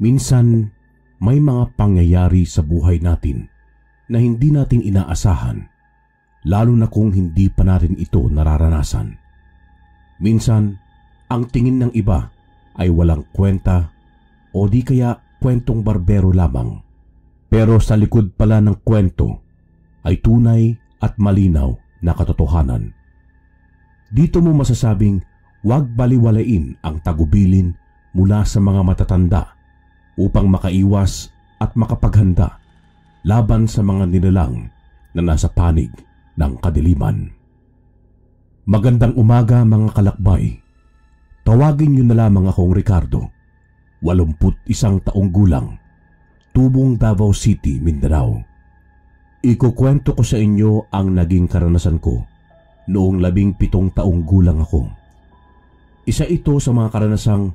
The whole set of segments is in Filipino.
Minsan, may mga pangyayari sa buhay natin na hindi natin inaasahan, lalo na kung hindi pa natin ito nararanasan. Minsan, ang tingin ng iba ay walang kwenta o di kaya kwentong barbero lamang. Pero sa likod pala ng kwento ay tunay at malinaw na katotohanan. Dito mo masasabing huwag baliwalain ang tagubilin mula sa mga matatanda upang makaiwas at makapaghanda laban sa mga nilalang na nasa panig ng kadiliman. Magandang umaga mga kalakbay. Tawagin niyo na lamang akong Ricardo, 81 taong gulang, tubong Davao City, Mindanao. Ikukwento ko sa inyo ang naging karanasan ko noong 17 taong gulang ako. Isa ito sa mga karanasang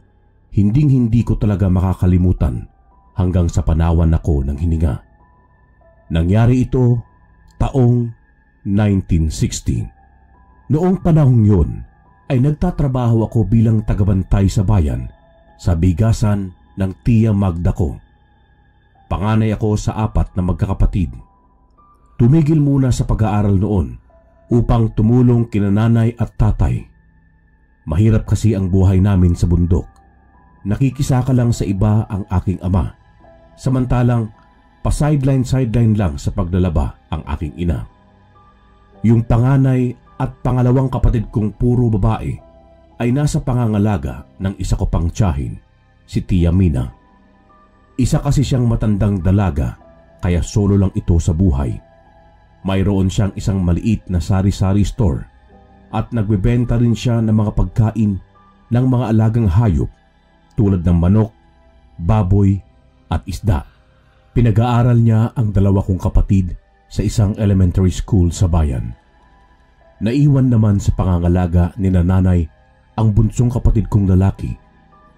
hinding-hindi ko talaga makakalimutan hanggang sa panawan ako ng hininga. Nangyari ito taong 1960. Noong panahong yun ay nagtatrabaho ako bilang tagabantay sa bayan sa bigasan ng tiya Magda ko. Panganay ako sa 4 na magkakapatid. Tumigil muna sa pag-aaral noon upang tumulong kina nanay at tatay. Mahirap kasi ang buhay namin sa bundok. Nakikisaka lang sa iba ang aking ama, samantalang pa-sideline lang sa paglalaba ang aking ina. Yung panganay at pangalawang kapatid kong puro babae ay nasa pangangalaga ng isa ko pang tiyahin, si Tia Mina. Isa kasi siyang matandang dalaga kaya solo lang ito sa buhay. Mayroon siyang isang maliit na sari-sari store at nagbebenta rin siya ng mga pagkain ng mga alagang hayop tulad ng manok, baboy at isda. Pinag-aaral niya ang 2 kong kapatid sa isang elementary school sa bayan. Naiwan naman sa pangangalaga ni nanay ang bunsong kapatid kong lalaki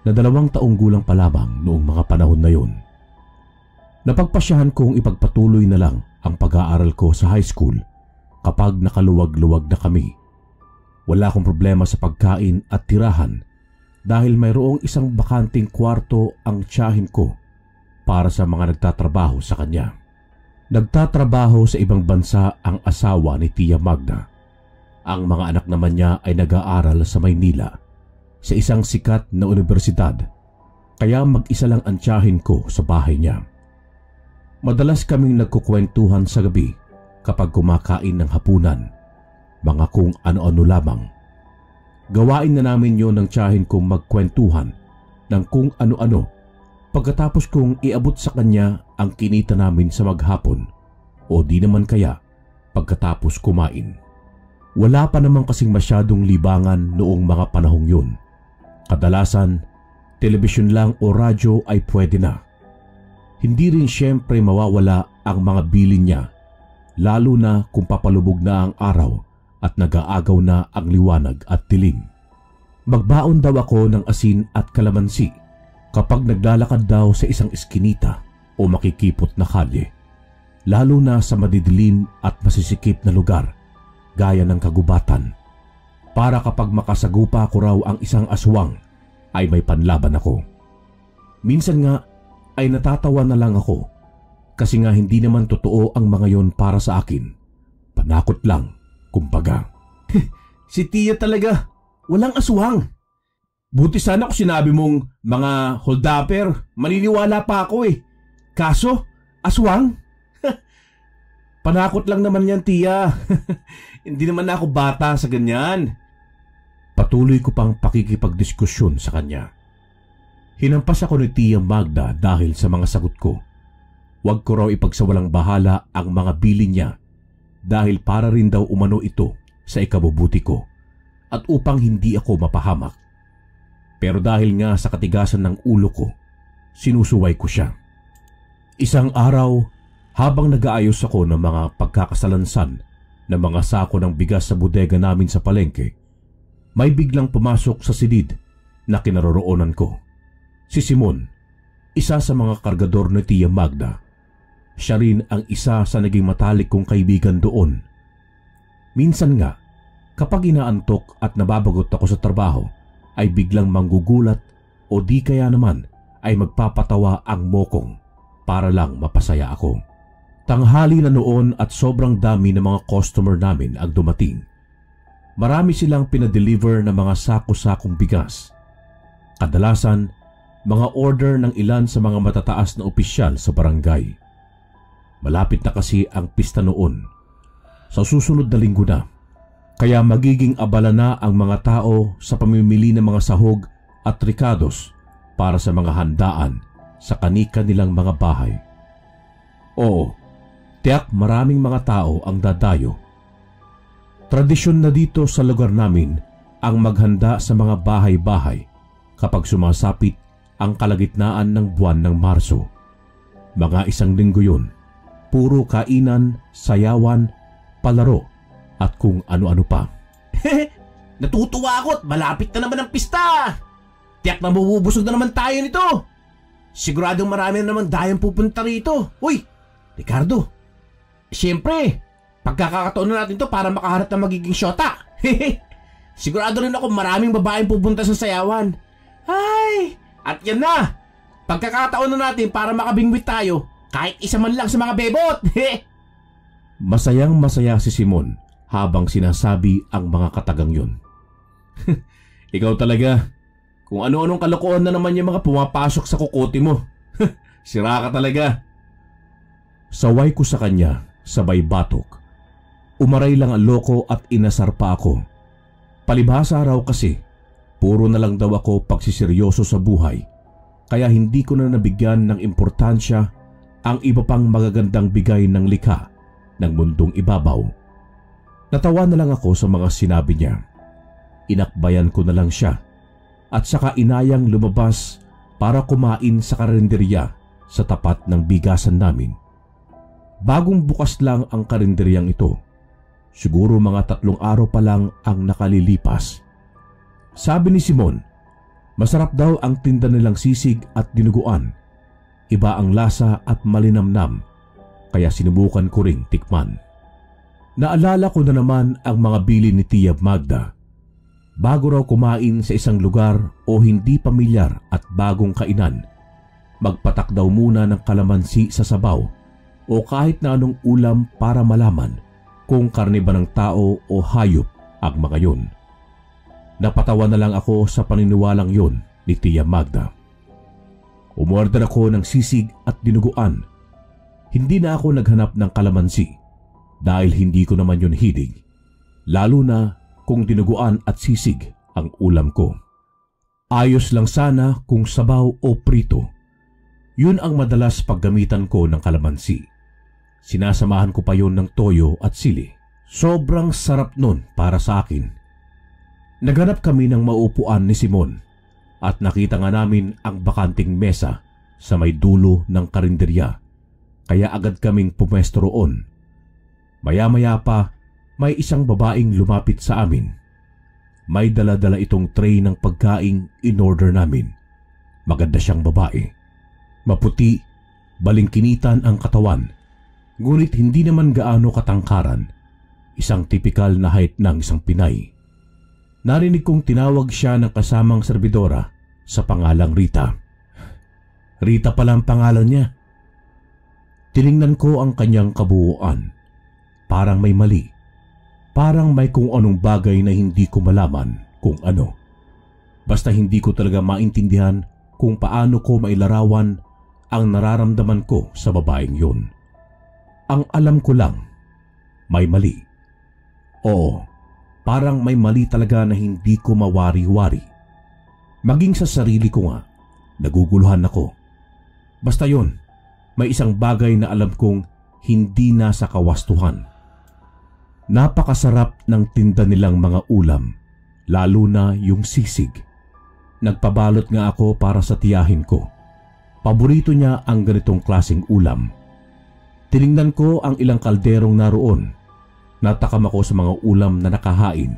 na 2 taong gulang pa lamang noong mga panahon na yun. Napagpasyahan kong ipagpatuloy na lang ang pag-aaral ko sa high school kapag nakaluwag-luwag na kami. Wala akong problema sa pagkain at tirahan dahil mayroong isang bakanting kwarto ang tiyahin ko para sa mga nagtatrabaho sa kanya. Nagtatrabaho sa ibang bansa ang asawa ni Tia Magda. Ang mga anak naman niya ay nag-aaral sa Maynila sa isang sikat na universidad, kaya mag-isa lang ang tiyahin ko sa bahay niya. Madalas kaming nagkukwentuhan sa gabi kapag kumakain ng hapunan, mga kung ano-ano lamang. Gawain na namin yon ng tiyahin kong magkwentuhan ng kung ano-ano pagkatapos kong iabot sa kanya ang kinita namin sa maghapon o di naman kaya pagkatapos kumain. Wala pa naman kasing masyadong libangan noong mga panahong yun. Kadalasan, telebisyon lang o radyo ay pwede na. Hindi rin siyempre mawawala ang mga bilin niya, lalo na kung papalubog na ang araw at nag-aagaw na ang liwanag at dilim. Magbaon daw ako ng asin at kalamansi kapag naglalakad daw sa isang eskinita o makikipot na kalye, lalo na sa madidilim at masisikip na lugar gaya ng kagubatan, para kapag makasagupa ko raw ang isang aswang ay may panlaban ako. Minsan nga ay natatawa na lang ako kasi nga hindi naman totoo ang mga yon para sa akin. Panakot lang, kumbaga. Si Tia talaga, walang aswang. Buti sana kung sinabi mong mga holdapper, maniniwala pa ako eh. Kaso, aswang? Panakot lang naman yan, Tia. Hindi naman ako bata sa ganyan. Patuloy ko pang pakikipagdiskusyon sa kanya. Hinampas ako ni Tia Magda dahil sa mga sagot ko. Huwag ko raw ipagsawalang bahala ang mga bilin niya dahil para rin daw umano ito sa ikabubuti ko at upang hindi ako mapahamak. Pero dahil nga sa katigasan ng ulo ko, sinusuway ko siya. Isang araw, habang nag-aayos ako ng mga pagkakasalansan ng mga sako ng bigas sa bodega namin sa palengke, may biglang pumasok sa silid na kinaroroonan ko. Si Simon, isa sa mga kargador ni Tia Magda. Siya rin ang isa sa naging matalik kong kaibigan doon. Minsan nga, kapag inaantok at nababagot ako sa trabaho, ay biglang manggugulat o di kaya naman ay magpapatawa ang mokong para lang mapasaya ako. Tanghali na noon at sobrang dami ng mga customer namin ang dumating. Marami silang pinadeliver ng mga sako-sakong bigas. Kadalasan, mga order ng ilan sa mga matataas na opisyal sa barangay. Malapit na kasi ang pista noon. Sa susunod na linggo na. Kaya magiging abala na ang mga tao sa pamimili ng mga sahog at rikados para sa mga handaan sa kani-kanilang mga bahay. Oo, tiyak maraming mga tao ang dadayo. Tradisyon na dito sa lugar namin ang maghanda sa mga bahay-bahay kapag sumasapit ang kalagitnaan ng buwan ng Marso. Mga 1 linggo yun, puro kainan, sayawan, palaro at kung ano-ano pa. Natutuwa ako at malapit na naman ang pista. Tiyak na mabubusog na naman tayo nito. Siguradong marami na naman dayang pupunta rito. Uy, Ricardo, siyempre, pagkakataon na natin to para makaharap ng magiging syota. Sigurado rin ako maraming babaeng pupunta sa sayawan. Ay, at yan na. Pagkakataon na natin para makabingwit tayo kahit isa man lang sa mga bebot. Masayang masaya si Simon habang sinasabi ang mga katagang yun. Ikaw talaga. Kung ano-anong kalokohan na naman yung mga pumapasok sa kukote mo. Sira ka talaga. Saway ko sa kanya, sabay batok. Umaray lang ang loko at inasar pa ako. Palibhasa raw kasi, puro na lang daw ako pagsiseryoso sa buhay. Kaya hindi ko na nabigyan ng importansya ang iba pang magagandang bigay ng likha ng mundong ibabaw. Natawa na lang ako sa mga sinabi niya. Inakbayan ko na lang siya at saka inayang lumabas para kumain sa karinderya sa tapat ng bigasan namin. Bagong bukas lang ang karinderyang ito. Siguro mga 3 araw pa lang ang nakalilipas. Sabi ni Simon, masarap daw ang tinda nilang sisig at dinuguan. Iba ang lasa at malinamnam, kaya sinubukan ko ring tikman. Naalala ko na naman ang mga bili ni Tia Magda. Bago raw kumain sa isang lugar o hindi pamilyar at bagong kainan, magpatak daw muna ng kalamansi sa sabaw o kahit na anong ulam para malaman kung karne ba ng tao o hayop ang mga yun. Napatawa na lang ako sa paniniwalang yun ni Tia Magda. Umorder ako ng sisig at dinuguan. Hindi na ako naghanap ng kalamansi dahil hindi ko naman yun hilig, lalo na kung dinuguan at sisig ang ulam ko. Ayos lang sana kung sabaw o prito. Yun ang madalas paggamitan ko ng kalamansi. Sinasamahan ko pa yun ng toyo at sili. Sobrang sarap nun para sa akin. Naghanap kami ng maupuan ni Simon at nakita nga namin ang bakanting mesa sa may dulo ng karinderya. Kaya agad kaming pumwesto roon. Maya-maya pa, may isang babaeng lumapit sa amin. May dala-dala itong tray ng pagkaing in-order namin. Maganda siyang babae. Maputi, balingkinitan ang katawan. Ngunit hindi naman gaano katangkaran. Isang tipikal na height ng isang Pinay. Narinig kong tinawag siya ng kasamang serbidora sa pangalang Rita. Rita pala ang pangalan niya. Tiningnan ko ang kanyang kabuuan. Parang may mali. Parang may kung anong bagay na hindi ko malaman kung ano. Basta hindi ko talaga maintindihan kung paano ko mailarawan ang nararamdaman ko sa babaeng yun. Ang alam ko lang, may mali. Oo, parang may mali talaga na hindi ko mawari-wari. Maging sa sarili ko nga, naguguluhan ako. Basta yun, may isang bagay na alam kong hindi nasa kawastuhan. Napakasarap ng tinda nilang mga ulam, lalo na yung sisig. Nagpabalot nga ako para sa tiyahin ko. Paborito niya ang ganitong klaseng ulam. Tiningnan ko ang ilang kalderong naroon. Natakam ako sa mga ulam na nakahain.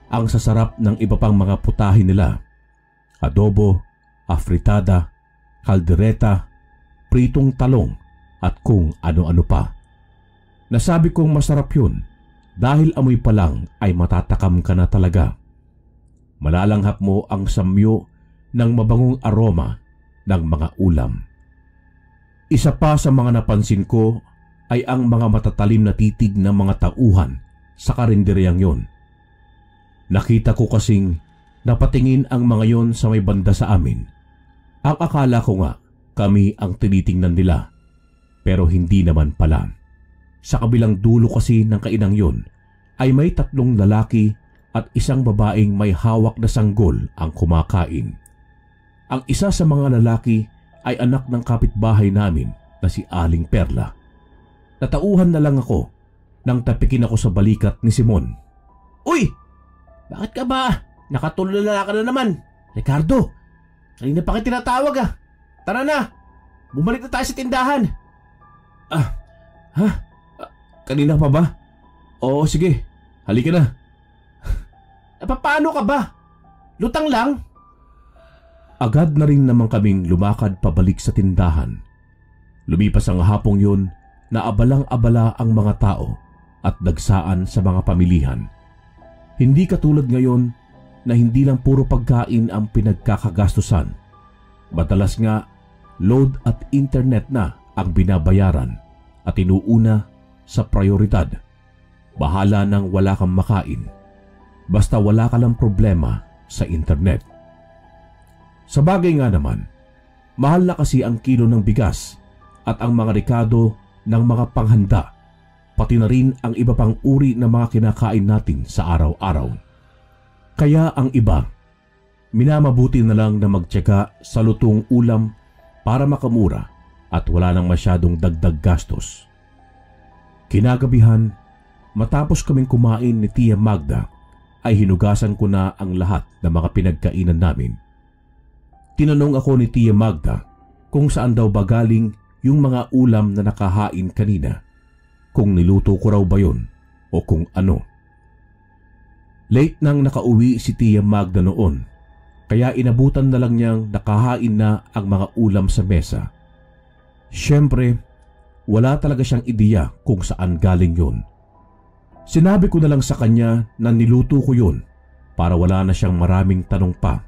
Ang sasarap ng iba pang mga putahe nila. Adobo, afritada, kaldereta, pritong talong at kung ano-ano pa. Nasabi kong masarap yun. Dahil amoy pa lang ay matatakam ka na talaga. Malalanghap mo ang samyo ng mabangong aroma ng mga ulam. Isa pa sa mga napansin ko ay ang mga matatalim na titig ng mga tauhan sa karinderyang yon. Nakita ko kasing napatingin ang mga yon sa may banda sa amin. Ang akala ko nga kami ang tinitingnan nila, pero hindi naman pala. Sa kabilang dulo kasi ng kainang yon ay may 3 lalaki at isang babaeng may hawak na sanggol ang kumakain. Ang isa sa mga lalaki ay anak ng kapitbahay namin na si Aling Perla. Natauhan na lang ako nang tapikin ako sa balikat ni Simon. Uy! Bakit ka ba? Nakatulala ka na naman. Ricardo, kanina pa kita tinatawag ah. Tara na, bumalik na tayo sa tindahan. Kanina pa ba? Oo, sige. Halika na. Paano ka ba? Lutang lang? Agad na rin naman kaming lumakad pabalik sa tindahan. Lumipas ang hapong yun na abalang-abala ang mga tao at dagsaan sa mga pamilihan. Hindi katulad ngayon na hindi lang puro pagkain ang pinagkakagastusan. Madalas nga, load at internet na ang binabayaran at inuuna sa prioridad. Bahala nang wala kang makain. Basta wala ka lang problema sa internet. Sa bagay nga naman, mahal na kasi ang kilo ng bigas at ang mga rekado ng mga panghanda, pati na rin ang iba pang uri ng mga kinakain natin sa araw-araw. Kaya ang iba, minamabuti na lang na magtyaga sa lutong ulam para makamura at wala nang masyadong dagdag gastos. Kinagabihan, matapos kaming kumain ni Tia Magda, ay hinugasan ko na ang lahat ng mga pinagkainan namin. Tinanong ako ni Tia Magda kung saan daw ba galing yung mga ulam na nakahain kanina, kung niluto ko raw ba yun o kung ano. Late nang nakauwi si Tia Magda noon, kaya inabutan na lang niyang nakahain na ang mga ulam sa mesa. Siyempre, wala talaga siyang ideya kung saan galing yun. Sinabi ko na lang sa kanya na niluto ko yun para wala na siyang maraming tanong pa.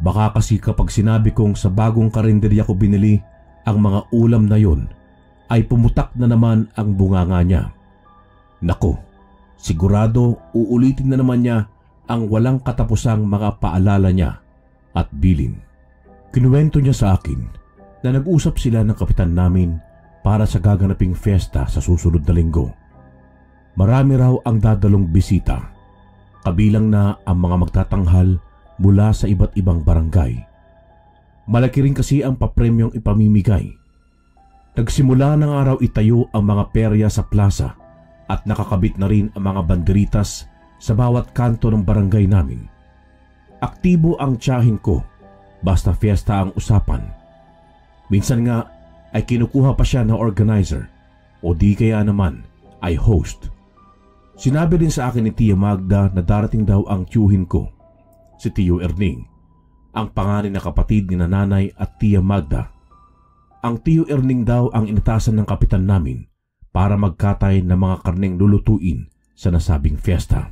Baka kasi kapag sinabi kong sa bagong karinderya ko binili ang mga ulam na yun, ay pumutak na naman ang bunganga niya. Nako, sigurado uulitin na naman niya ang walang katapusang mga paalala niya at bilin. Kinuwento niya sa akin na nag-usap sila ng kapitan namin para sa gaganaping fiesta sa susunod na linggo. Marami raw ang dadalong bisita, kabilang na ang mga magtatanghal mula sa iba't ibang barangay. Malaki rin kasi ang papremyong ipamimigay. Nagsimula ng araw itayo ang mga perya sa plaza at nakakabit na rin ang mga banderitas sa bawat kanto ng barangay namin. Aktibo ang tiyahin ko basta fiesta ang usapan. Minsan nga ay kinukuha pa siya ng organizer o di kaya naman ay host. Sinabi din sa akin ni Tia Magda na darating daw ang tiyuhin ko, si Tio Erning, ang panganay na kapatid ni Nanay at Tia Magda. Ang Tio Erning daw ang inatasan ng kapitan namin para magkatay ng mga karneng lulutuin sa nasabing fiesta.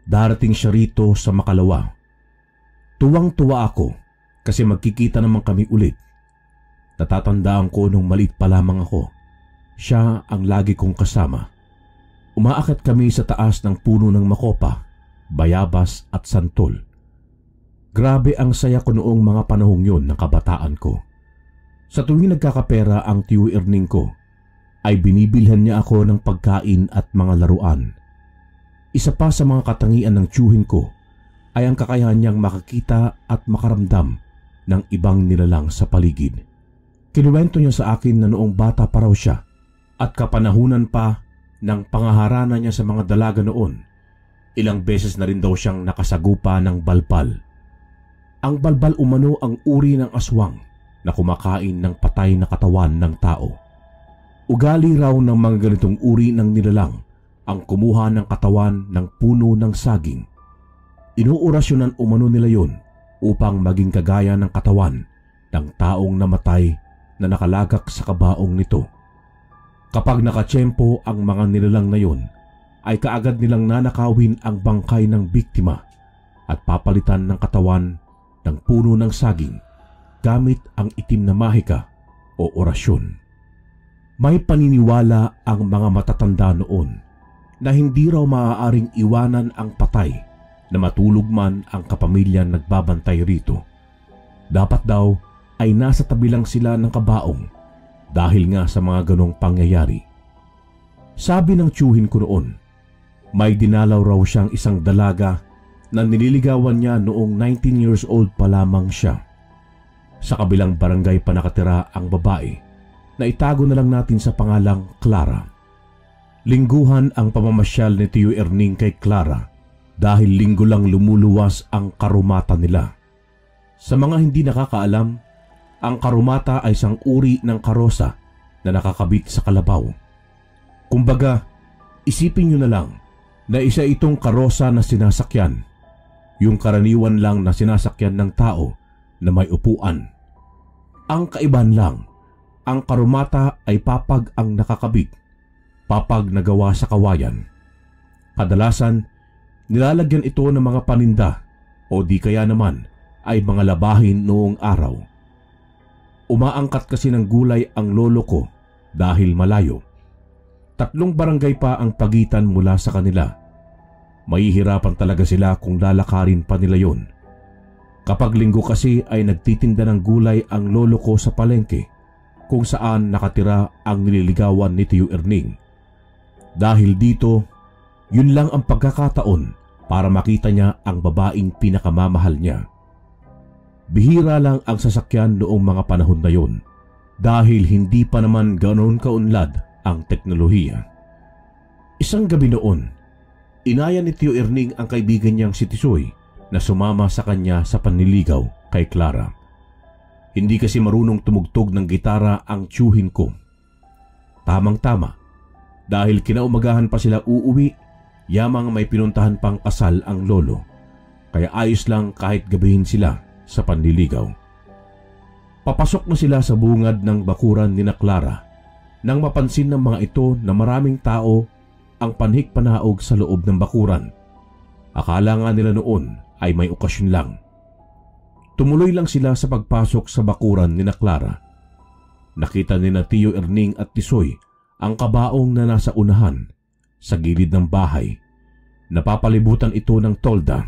Darating siya rito sa Makalawa. Tuwang-tuwa ako kasi magkikita naman kami ulit. Natatandaan ko nung maliit pa lamang ako, siya ang lagi kong kasama. Umaakyat kami sa taas ng puno ng makopa, bayabas at santol. Grabe ang saya ko noong mga panahong yun ng kabataan ko. Sa tuwing nagkakapera ang Tio Erning ko, ay binibilhan niya ako ng pagkain at mga laruan. Isa pa sa mga katangian ng tiyuhin ko ay ang kakayahan niyang makakita at makaramdam ng ibang nilalang sa paligid. Kinuwento niya sa akin na noong bata pa raw siya at kapanahunan pa ng pangaharana niya sa mga dalaga noon, ilang beses na rin daw siyang nakasagupa ng balbal. Ang balbal umano ang uri ng aswang na kumakain ng patay na katawan ng tao. Ugali raw ng mga ganitong uri ng nilalang ang kumuha ng katawan ng puno ng saging. Inuorasyonan umano nila yun upang maging kagaya ng katawan ng taong namatay na nakalagak sa kabaong nito. Kapag nakatsyempo ang mga nilalang na yun, ay kaagad nilang nanakawin ang bangkay ng biktima at papalitan ng katawan ng puno ng saging, gamit ang itim na mahika o orasyon. May paniniwala ang mga matatanda noon na hindi raw maaaring iwanan ang patay na matulog man ang kapamilyang nagbabantay rito. Dapat daw ay nasa tabi lang sila ng kabaong dahil nga sa mga ganong pangyayari. Sabi ng tiyuhin ko noon, may dinalaw raw siyang isang dalaga na nililigawan niya noong 19 years old pa lamang siya. Sa kabilang barangay pa nakatira ang babae na itago na lang natin sa pangalang Clara. Lingguhan ang pamamasyal ni Tio Erning kay Clara dahil linggo lang lumuluwas ang karumata nila. Sa mga hindi nakakaalam, ang karumata ay isang uri ng karosa na nakakabit sa kalabaw. Kumbaga, isipin nyo na lang na isa itong karosa na sinasakyan, yung karaniwan lang na sinasakyan ng tao na may upuan. Ang kaibahan lang, ang karumata ay papag ang nakakabit, papag na gawa sa kawayan. Kadalasan, nilalagyan ito ng mga paninda o di kaya naman ay mga labahin noong araw. Umaangkat kasi ng gulay ang lolo ko dahil malayo. 3 barangay pa ang pagitan mula sa kanila. Mahihirapan talaga sila kung lalakarin pa nila yon. Kapag linggo kasi ay nagtitinda ng gulay ang lolo ko sa palengke kung saan nakatira ang nililigawan ni Tio Erning. Dahil dito, yun lang ang pagkakataon para makita niya ang babaeng pinakamamahal niya. Bihira lang ang sasakyan noong mga panahon na yun dahil hindi pa naman ganoon kaunlad ang teknolohiya. Isang gabi noon, inaya ni Tio Erning ang kaibigan niyang si Tisoy na sumama sa kanya sa panliligaw kay Clara. Hindi kasi marunong tumugtog ng gitara ang tiyuhin ko. Tamang-tama, dahil kinaumagahan pa sila uuwi, yamang may pinuntahan pang kasal ang lolo, kaya ayos lang kahit gabihin sila sa panliligaw. Papasok na sila sa bungad ng bakuran ni na Clara nang mapansin ng mga ito na maraming tao ang panhik-panaog sa loob ng bakuran. Akala nga nila noon ay may okasyon lang. Tumuloy lang sila sa pagpasok sa bakuran ni na Clara. Nakita ni na Tio Erning at Tisoy ang kabaong na nasa unahan sa gilid ng bahay. Napapalibutan ito ng tolda.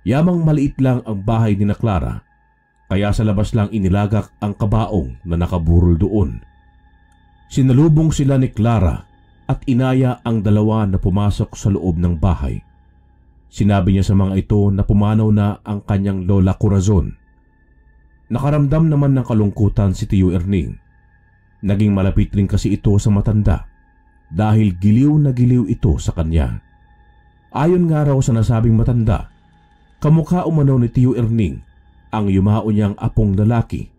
Yamang maliit lang ang bahay ni na Clara, kaya sa labas lang inilagak ang kabaong na nakaburol doon. Sinalubong sila ni Clara at inaya ang dalawa na pumasok sa loob ng bahay. Sinabi niya sa mga ito na pumanaw na ang kanyang lola Corazon. Nakaramdam naman ng kalungkutan si Tio Erning. Naging malapit rin kasi ito sa matanda dahil giliw na giliw ito sa kanya. Ayon nga raw sa nasabing matanda, kamukha umano ni Tio Erning ang yumao niyang apong lalaki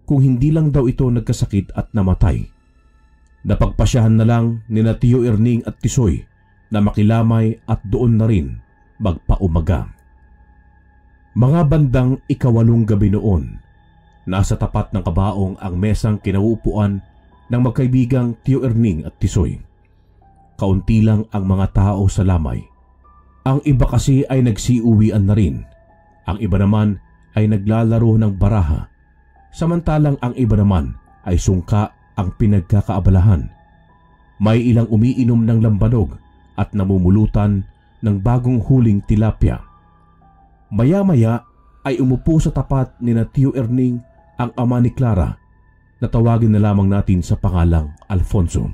kung hindi lang daw ito nagkasakit at namatay. Napagpasyahan na lang ni na Tio Erning at Tisoy na makilamay at doon na rin magpaumaga. Mga bandang 8 gabi noon, nasa tapat ng kabaong ang mesang kinauupuan ng magkaibigang Tio Erning at Tisoy. Kaunti lang ang mga tao sa lamay. Ang iba kasi ay nagsiuwian na rin. Ang iba naman ay naglalaro ng baraha. Samantalang ang iba naman ay sungka ang pinagkakaabalahan. May ilang umiinom ng lambanog at namumulutan ng bagong huling tilapia. Maya-maya ay umupo sa tapat ni na Tio Erning ang ama ni Clara na tawagin na lamang natin sa pangalang Alfonso.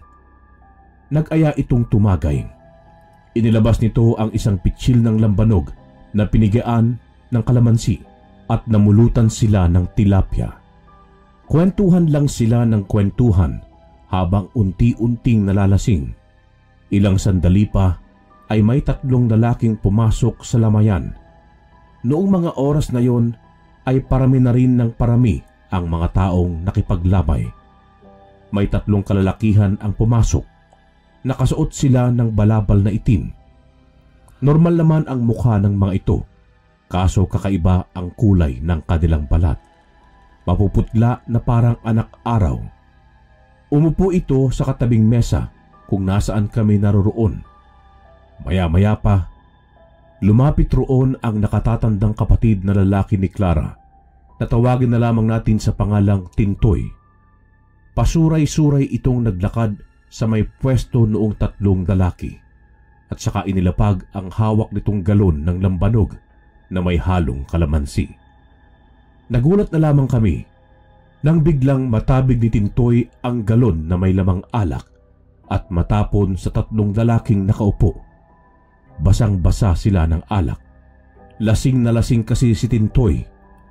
Nag-aya itong tumagay. Inilabas nito ang isang pitsil ng lambanog na pinigaan ng kalamansi at namulutan sila ng tilapia. Kwentuhan lang sila ng kwentuhan habang unti-unting nalalasing. Ilang sandali pa ay may 3 lalaking pumasok sa lamayan. Noong mga oras na yon ay parami na rin ng parami ang mga taong nakipaglamay. May 3 kalalakihan ang pumasok. Nakasuot sila ng balabal na itim. Normal naman ang mukha ng mga ito, kaso kakaiba ang kulay ng kanilang balat. Mapuputla na parang anak araw. Umupo ito sa katabing mesa kung nasaan kami naroroon. Maya-maya pa, lumapit roon ang nakatatandang kapatid na lalaki ni Clara Natawagin na lamang natin sa pangalang Tintoy. Pasuray-suray itong naglakad sa may pwesto noong 3 lalaki at saka inilapag ang hawak nitong galon ng lambanog na may halong kalamansi. Nagulat na lamang kami nang biglang matabig ni Tintoy ang galon na may lamang alak at matapon sa 3 lalaking nakaupo. Basang-basa sila ng alak. Lasing na lasing kasi si Tintoy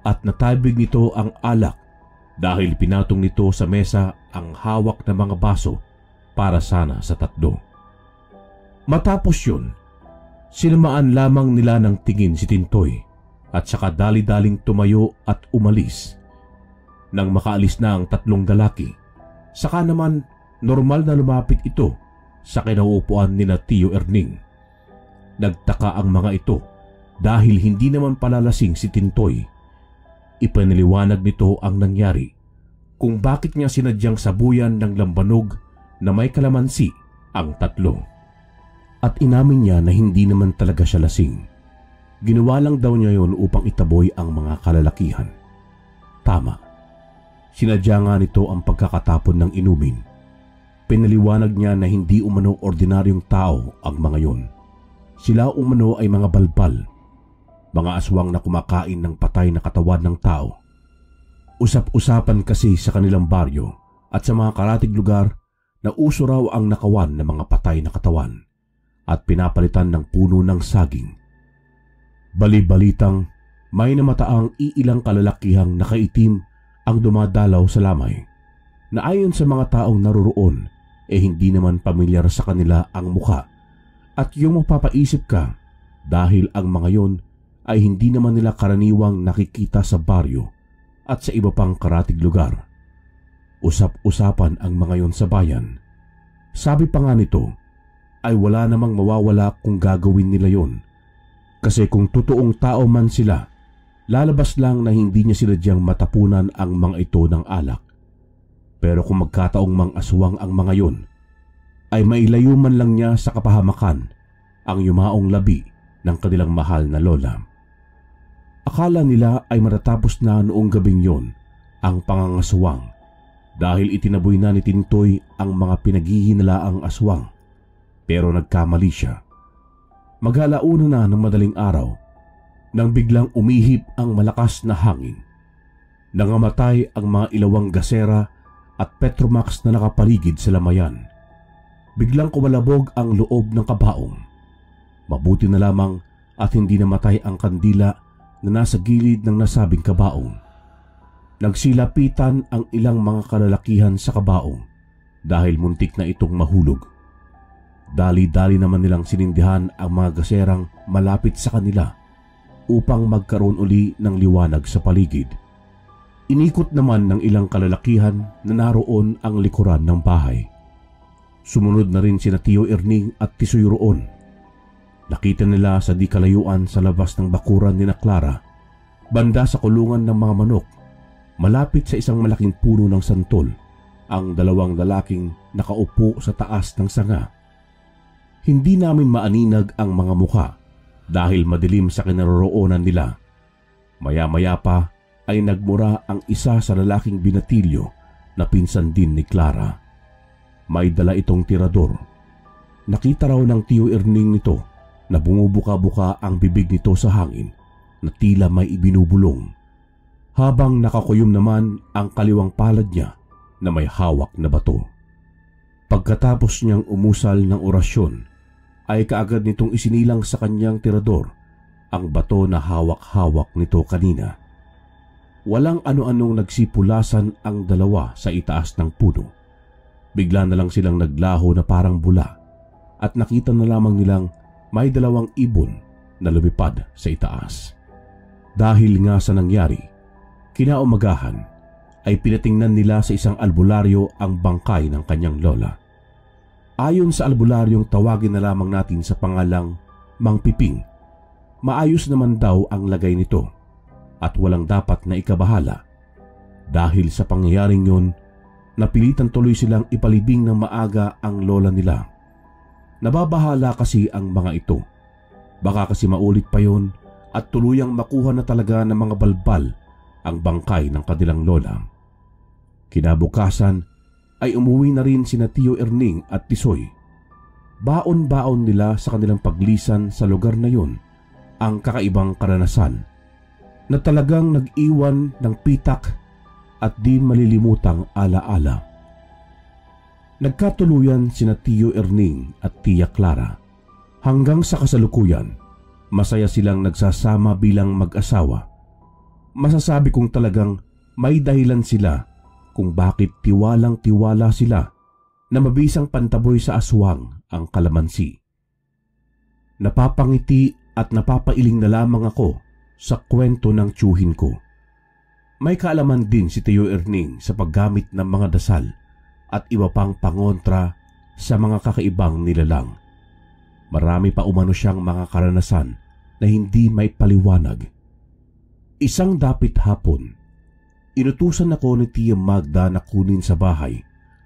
at natabig nito ang alak dahil pinatong nito sa mesa ang hawak na mga baso para sana sa 3. Matapos yun, sinamaan lamang nila ng tingin si Tintoy at saka dali-daling tumayo at umalis. Nang makaalis na ang 3 lalaki, saka naman normal na lumapit ito sa kinauupuan ni Tio Erning. Nagtaka ang mga ito dahil hindi naman palalasing si Tintoy. Ipaniliwanag nito ang nangyari kung bakit niya sinadyang sabuyan ng lambanog na may kalamansi ang 3. At inamin niya na hindi naman talaga siya lasing. Ginawa lang daw niya yon upang itaboy ang mga kalalakihan. Tama. Sinadya nga nito ang pagkakatapon ng inumin. Pinaliwanag niya na hindi umano ordinaryong tao ang mga yon. Sila umano ay mga balbal, mga aswang na kumakain ng patay na katawan ng tao. Usap-usapan kasi sa kanilang baryo at sa mga karatig lugar na uso raw ang nakawan ng mga patay na katawan at pinapalitan ng puno ng saging. Bali-balitang may namataang iilang kalalakihang nakaitim ang dumadalaw sa lamay na ayon sa mga taong naroroon hindi naman pamilyar sa kanila ang mukha at yung mapapaisip ka dahil ang mga yon ay hindi naman nila karaniwang nakikita sa baryo at sa iba pang karatig lugar. Usap-usapan ang mga yon sa bayan. Sabi pa nga nito ay wala namang mawawala kung gagawin nila yon. Kasi kung totoong tao man sila, lalabas lang na hindi niya sinadyang matapunan ang mga ito ng alak. Pero kung magkataong mang-aswang ang mga yon, ay mailayo man lang niya sa kapahamakan ang yumaong labi ng kanilang mahal na lola. Akala nila ay matatapos na noong gabing yon ang pangangaswang dahil itinaboy na ni Tintoy ang mga pinaghihinalaang aswang. Pero nagkamali siya. Maghalauna na ng madaling araw nang biglang umihip ang malakas na hangin. Nangamatay ang mga ilawang gasera at Petromax na nakapaligid sa lamayan. Biglang kumalabog ang loob ng kabaong. Mabuti na lamang at hindi namatay ang kandila na nasa gilid ng nasabing kabaong. Nagsilapitan ang ilang mga kalalakihan sa kabaong dahil muntik na itong mahulog. Dali-dali naman nilang sinindihan ang mga gaserang malapit sa kanila upang magkaroon uli ng liwanag sa paligid. Inikot naman ng ilang kalalakihan na naroon ang likuran ng bahay. Sumunod na rin sina Tio Erning at Tisoy roon. Nakita nila sa di kalayuan sa labas ng bakuran ni Clara, banda sa kulungan ng mga manok, malapit sa isang malaking puno ng santol, ang 2 lalaking nakaupo sa taas ng sanga. Hindi namin maaninag ang mga mukha dahil madilim sa kinaroroonan nila. Maya-maya pa ay nagmura ang isa sa lalaking binatilyo na pinsan din ni Clara. May dala itong tirador. Nakita raw ng Tio Erning nito na bumubuka-buka ang bibig nito sa hangin na tila may ibinubulong, habang nakakuyom naman ang kaliwang palad niya na may hawak na bato. Pagkatapos niyang umusal ng orasyon, ay kaagad nitong isinilang sa kanyang tirador ang bato na hawak-hawak nito kanina. Walang ano-anong nagsipulasan ang 2 sa itaas ng puno. Bigla na lang silang naglaho na parang bula at nakita na lamang nilang may 2 ibon na lumipad sa itaas. Dahil nga sa nangyari, kinaumagahan ay pinatingnan nila sa isang albularyo ang bangkay ng kanyang lola. Ayon sa albularyong tawagin na lamang natin sa pangalang Mang Piping, maayos naman daw ang lagay nito at walang dapat na ikabahala. Dahil sa pangyayaring yun, napilitan tuloy silang ipalibing ng maaga ang lola nila. Nababahala kasi ang mga ito. Baka kasi maulit pa yon at tuluyang makuha na talaga ng mga balbal ang bangkay ng kanilang lola. Kinabukasan ay umuwi na rin sina Tio Erning at Tisoy. Baon-baon nila sa kanilang paglisan sa lugar na yun ang kakaibang karanasan na talagang nag-iwan ng pitak at di malilimutang alaala. Nagkatuluyan sina Tio Erning at Tia Clara. Hanggang sa kasalukuyan, masaya silang nagsasama bilang mag-asawa. Masasabi kong talagang may dahilan sila kung bakit tiwalang-tiwala sila na mabisang pantaboy sa aswang ang kalamansi. Napapangiti at napapailing na lamang ako sa kwento ng tiyuhin ko. May kaalaman din si Tio Erning sa paggamit ng mga dasal at iba pang pangontra sa mga kakaibang nilalang. Marami pa umano siyang mga karanasan na hindi may paliwanag. Isang dapit hapon, inutusan ako ni Tia Magda na kunin sa bahay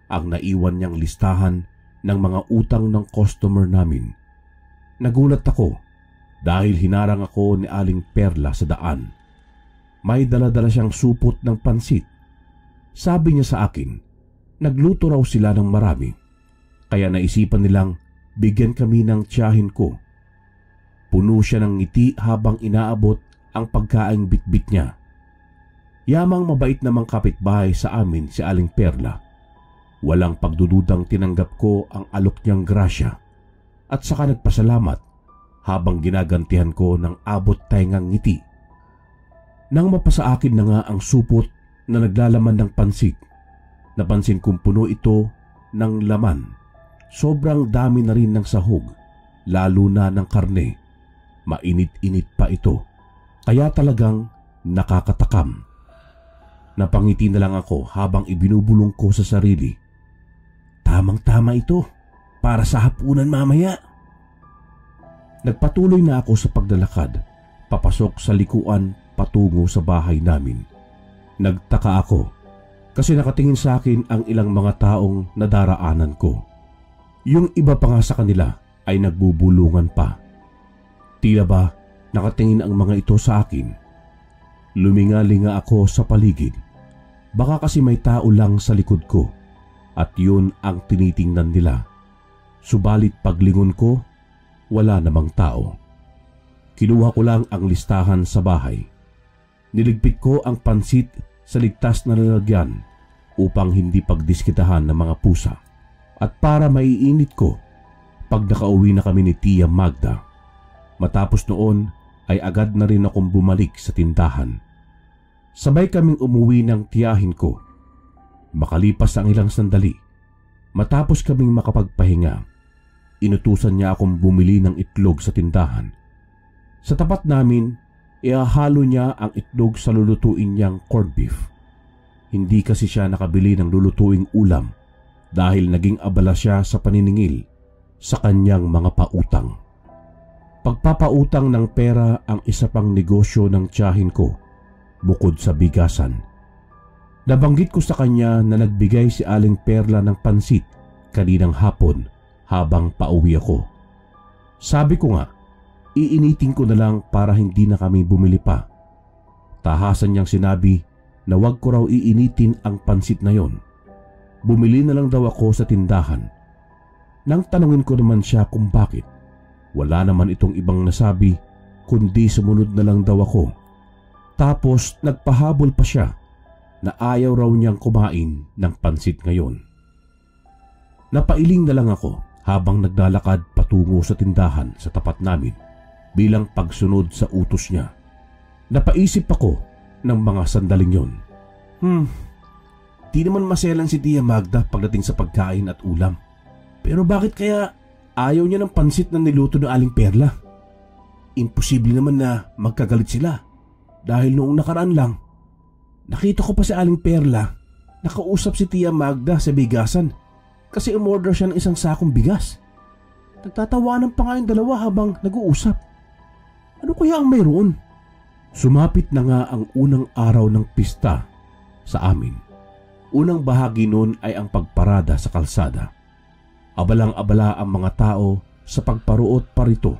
ang naiwan niyang listahan ng mga utang ng customer namin. Nagulat ako dahil hinarang ako ni Aling Perla sa daan. May dala-dala siyang supot ng pansit. Sabi niya sa akin, nagluto raw sila ng marami, kaya naisipan nilang bigyan kami ng tiyahin ko. Puno siya ng ngiti habang inaabot ang pagkaing bitbit niya. Yamang mabait namang kapitbahay sa amin si Aling Perla. Walang pagdududang tinanggap ko ang alok niyang grasya at saka nagpasalamat habang ginagantihan ko ng abot taingang ngiti. Nang mapasa akin na nga ang supot na naglalaman ng pansit, napansin kong puno ito ng laman. Sobrang dami na rin ng sahog, lalo na ng karne. Mainit-init pa ito, kaya talagang nakakatakam. Napangiti na lang ako habang ibinubulong ko sa sarili. Tamang-tama ito, para sa hapunan mamaya. Nagpatuloy na ako sa paglalakad, papasok sa likuan patungo sa bahay namin. Nagtaka ako kasi nakatingin sa akin ang ilang mga taong nadaraanan ko. Yung iba pa nga sa kanila ay nagbubulungan pa. Tila ba nakatingin ang mga ito sa akin? Luminga-linga ako sa paligid. Baka kasi may tao lang sa likod ko at yun ang tinitingnan nila. Subalit paglingon ko, wala namang tao. Kinuha ko lang ang listahan sa bahay. Niligpit ko ang pansit sa ligtas na lalagyan upang hindi pagdiskitahan ng mga pusa. At para maiinit ko pag nakauwi na kami ni Tia Magda. Matapos noon ay agad na rin akong bumalik sa tindahan. Sabay kaming umuwi ng tiyahin ko. Makalipas ang ilang sandali, matapos kaming makapagpahinga, inutusan niya akong bumili ng itlog sa tindahan. Sa tapat namin, ihahalo niya ang itlog sa lulutuin niyang corned beef. Hindi kasi siya nakabili ng lulutuing ulam dahil naging abala siya sa paniningil sa kanyang mga pautang. Pagpapautang ng pera ang isa pang negosyo ng tiyahin ko bukod sa bigasan. Nabanggit ko sa kanya na nagbigay si Aling Perla ng pansit kaninang hapon habang pauwi ako. Sabi ko nga, iinitin ko na lang para hindi na kami bumili pa. Tahasan niyang sinabi na wag ko raw iinitin ang pansit na yon. Bumili na lang daw ako sa tindahan. Nang tanungin ko naman siya kung bakit, wala naman itong ibang nasabi kundi sumunod na lang daw ako. Tapos nagpahabol pa siya na ayaw raw niyang kumain ng pansit ngayon. Napailing na lang ako habang naglalakad patungo sa tindahan sa tapat namin bilang pagsunod sa utos niya. Napaisip ako ng mga sandaling yon. Di naman maselan si Tia Magda pagdating sa pagkain at ulam. Pero bakit kaya ayaw niya ng pansit na niluto ng Aling Perla? Imposible naman na magkagalit sila dahil noong nakaraan lang, nakita ko pa si Aling Perla nakausap si Tia Magda sa bigasan kasi umorder siya ng isang sakong bigas. Nagtatawanan pa nga yung dalawa habang nag-uusap. Ano kaya ang mayroon? Sumapit na nga ang unang araw ng pista sa amin. Unang bahagi nun ay ang pagparada sa kalsada. Abalang-abala ang mga tao sa pagparuot parito.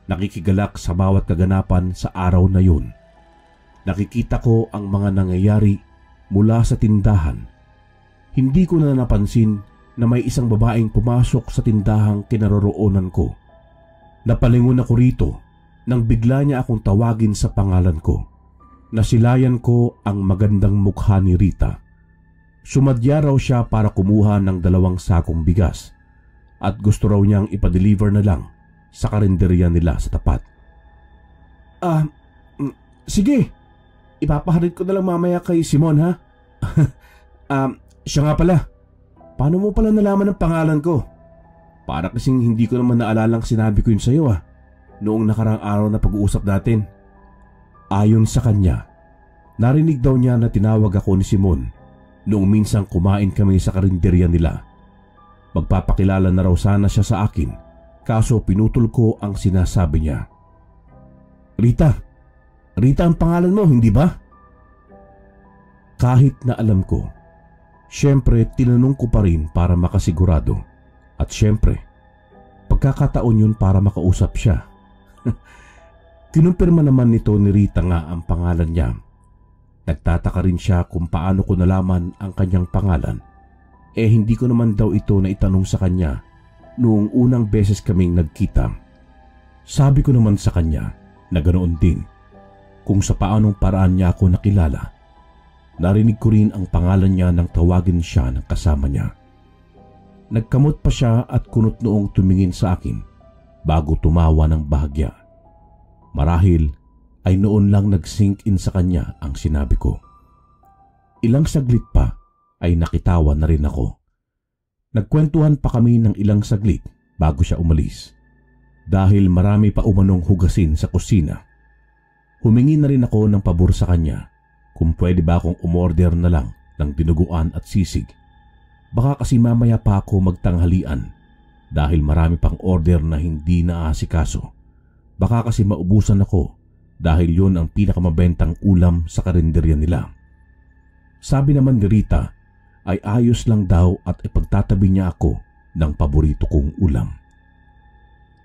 Nakikigalak sa bawat kaganapan sa araw na yun. nakikita ko ang mga nangyayari mula sa tindahan. Hindi ko na napansin na may isang babaeng pumasok sa tindahang kinaroroonan ko. Napalingon ako rito nang bigla niya akong tawagin sa pangalan ko. Nasilayan ko ang magandang mukha ni Rita. Sumadya raw siya para kumuha ng 2 sakong bigas at gusto raw niyang ipa-deliver na lang sa karinderya nila sa tapat. Sige, ipapaharid ko na lang mamaya kay Simon, ha? Siya nga pala, paano mo pala nalaman ang pangalan ko? Para kasing hindi ko naman naalalang sinabi ko yun sa'yo, noong nakarang araw na pag-uusap natin. Ayon sa kanya, narinig daw niya na tinawag ako ni Simon noong minsang kumain kami sa karinderya nila. Magpapakilala na raw sana siya sa akin, kaso pinutol ko ang sinasabi niya. Rita ang pangalan mo, hindi ba? Kahit na alam ko, syempre tinanong ko pa rin para makasigurado. At syempre, pagkakataon yun para makausap siya. Kinumpirma naman nito ni Rita nga ang pangalan niya. Nagtataka rin siya kung paano ko nalaman ang kanyang pangalan. Hindi ko naman daw ito na itanong sa kanya noong unang beses kaming nagkita. Sabi ko naman sa kanya na ganoon din kung sa paanong paraan niya ako nakilala. Narinig ko rin ang pangalan niya nang tawagin siya ng kasama niya. Nagkamot pa siya at kunot noong tumingin sa akin bago tumawa ng bahagya. Marahil ay noon lang nag-sink in sa kanya ang sinabi ko. Ilang saglit pa ay nakitawa na rin ako. Nagkwentuhan pa kami ng ilang saglit bago siya umalis. Dahil marami pa umanong hugasin sa kusina, humingi na rin ako ng pabor sa kanya kung pwede ba akong umorder na lang ng dinuguan at sisig. Baka kasi mamaya pa ako magtanghalian dahil marami pang order na hindi naaasikaso. Baka kasi maubusan ako dahil yun ang pinakamabentang ulam sa karinderya nila. Sabi naman ni Rita ay ayos lang daw at ipagtatabi niya ako ng paborito kong ulam.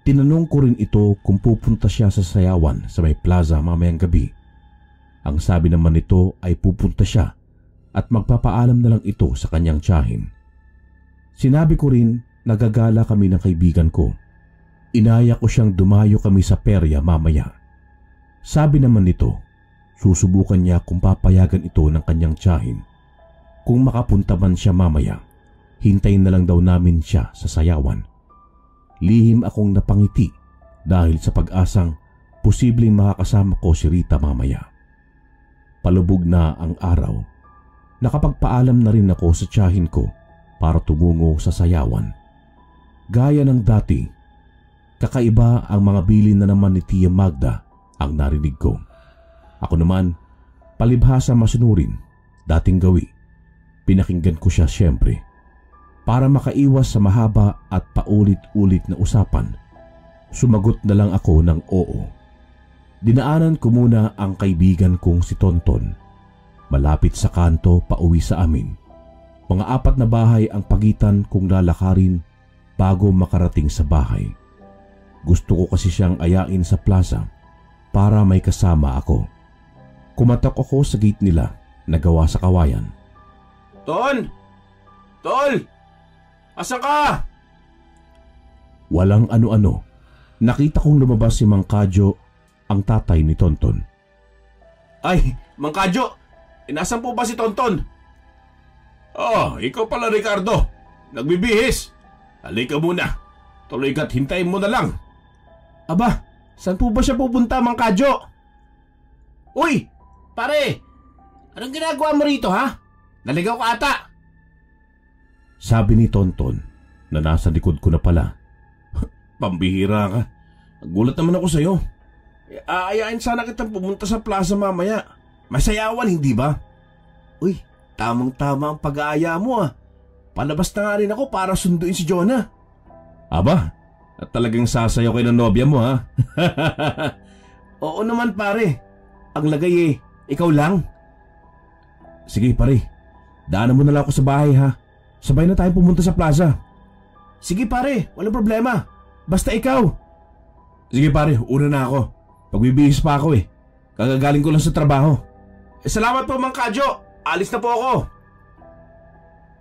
Tinanong ko rin ito kung pupunta siya sa sayawan sa may plaza mamayang gabi. Ang sabi naman nito ay pupunta siya at magpapaalam na lang ito sa kanyang tiyahin. Sinabi ko rin nagagala kami ng kaibigan ko. Inaya ko siyang dumayo kami sa perya mamaya. Sabi naman nito, susubukan niya kung papayagan ito ng kanyang tiyahin. Kung makapunta man siya mamaya, hintayin na lang daw namin siya sa sayawan. Lihim akong napangiti dahil sa pag-asang posibleng makakasama ko si Rita mamaya. Palubog na ang araw. Nakapagpaalam na rin ako sa tiyahin ko para tumungo sa sayawan. Gaya ng dati, kakaiba ang mga bilin na naman ni Tia Magda ang narinig ko. Ako naman, palibhasa masunurin, dating gawi. Pinakinggan ko siya siyempre. Para makaiwas sa mahaba at paulit-ulit na usapan, sumagot na lang ako ng oo. Dinaanan ko muna ang kaibigan kong si Tonton. Malapit sa kanto pauwi sa amin. Mga 4 na bahay ang pagitan kong lalakarin bago makarating sa bahay. Gusto ko kasi siyang ayain sa plaza para may kasama ako. Kumatok ako sa gate nila na gawa sa kawayan. Ton! Tol! Asa ka? Walang ano-ano. Nakita kong lumabas si Mang Kadyo, ang tatay ni Tonton. Ay, Mang Kadyo! Inasan po ba si Tonton? Ikaw pala, Ricardo. Nagbibihis. Halika muna. Tuloy ka't hintayin mo na lang. Aba, saan po ba siya pupunta, Mang Kadyo? Uy! Pare! Anong ginagawa mo rito, ha? Naligaw ka ata. Sabi ni Tonton na nasa likod ko na pala. Pambihira ka. Nagulat naman ako sa'yo. Aayain sana kitang pumunta sa plaza mamaya. Masayawan, hindi ba? Uy, tamang-tama ang pag-aaya mo, Palabas na nga rin ako para sunduin si Jonah. Aba, at talagang sasayaw kayo ng nobya mo, ha? Oo naman, pare. Ang lagay ikaw lang. Sige, pare. Daanan mo na lang ako sa bahay, ha? Sabay na tayo pumunta sa plaza. Sige, pare. Walang problema. Basta ikaw. Sige, pare. Una na ako. Pagbibihis pa ako, Kagagaling ko lang sa trabaho. Salamat po, Mang Kadyo. Alis na po ako.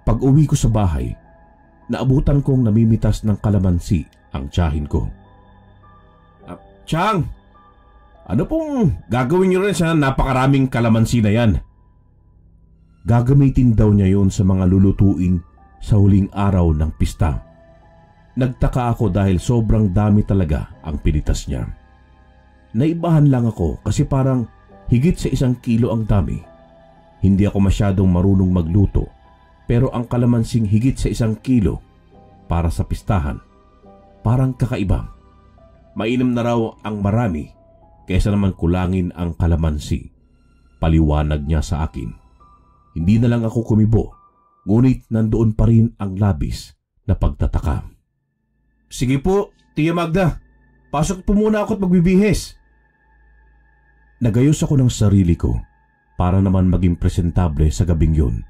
Pag uwi ko sa bahay, naabutan kong namimitas ng kalamansi ang tiyahin ko. Chang, ano pong gagawin niyo rin sa napakaraming kalamansi na yan? Gagamitin daw niya yon sa mga lulutuin sa huling araw ng pista. Nagtaka ako dahil sobrang dami talaga ang pinitas niya. Naibahan lang ako kasi parang higit sa 1 kilo ang dami. Hindi ako masyadong marunong magluto, pero ang kalamansing higit sa 1 kilo para sa pistahan, parang kakaiba. Mainam na raw ang marami kaysa naman kulangin ang kalamansi. Paliwanag niya sa akin. Hindi na lang ako kumibo, ngunit nandoon pa rin ang labis na pagtataka. Sige po, Tia Magda. Pasok po muna ako at magbibihis. Nagayos ako ng sarili ko para naman maging presentable sa gabing yun.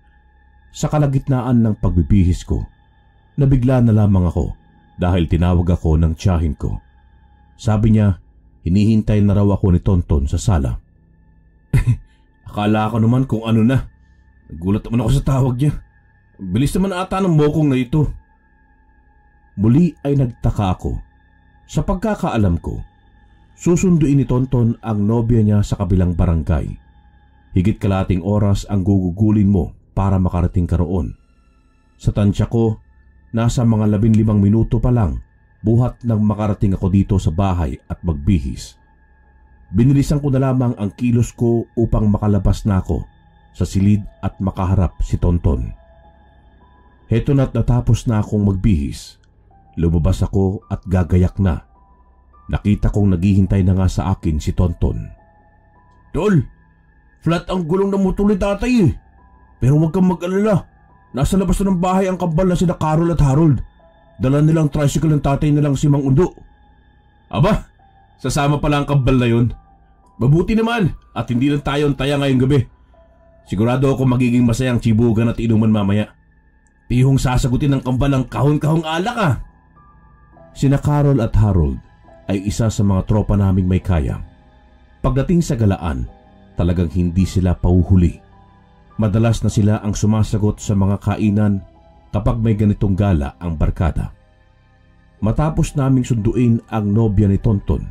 Sa kalagitnaan ng pagbibihis ko, nabigla na lamang ako dahil tinawag ako ng tiyahin ko. Sabi niya, hinihintay na raw ako ni Tonton sa sala. Akala ko naman kung ano na. Nagulat naman ako sa tawag niya. Bilis naman ata ng mokong na ito. Muli ay nagtaka ako. Sa pagkakaalam ko, susunduin ni Tonton ang nobya niya sa kabilang barangay. Higit kalating oras ang gugugulin mo para makarating ka roon. Sa tansya ko, nasa mga 15 minuto pa lang buhat nang makarating ako dito sa bahay at magbihis. Binilisan ko na lamang ang kilos ko upang makalabas na ako sa silid at makaharap si Tonton. Heto na't natapos na akong magbihis. Lumabas ako at gagayak na. Nakita kong naghihintay na nga sa akin si Tonton. Tol, flat ang gulong ng motor ni tatay eh. Pero huwag kang mag-alala. Nasa labas na ng bahay ang kambal na sina Carol at Harold. Dala nilang tricycle ng tatay nilang si Mang Undo. Aba, sasama pala ang kambal na yun. Mabuti naman at hindi lang tayo ang taya ngayong gabi. Sigurado ako magiging masayang tsibugan at inuman mamaya. Pihong sasagutin ng kambal ng kahon-kahong alak ah. Sina Carol at Harold ay isa sa mga tropa naming may kaya. Pagdating sa galaan, talagang hindi sila pauhuli. Madalas na sila ang sumasagot sa mga kainan kapag may ganitong gala ang barkada. Matapos naming sunduin ang nobya ni Tonton,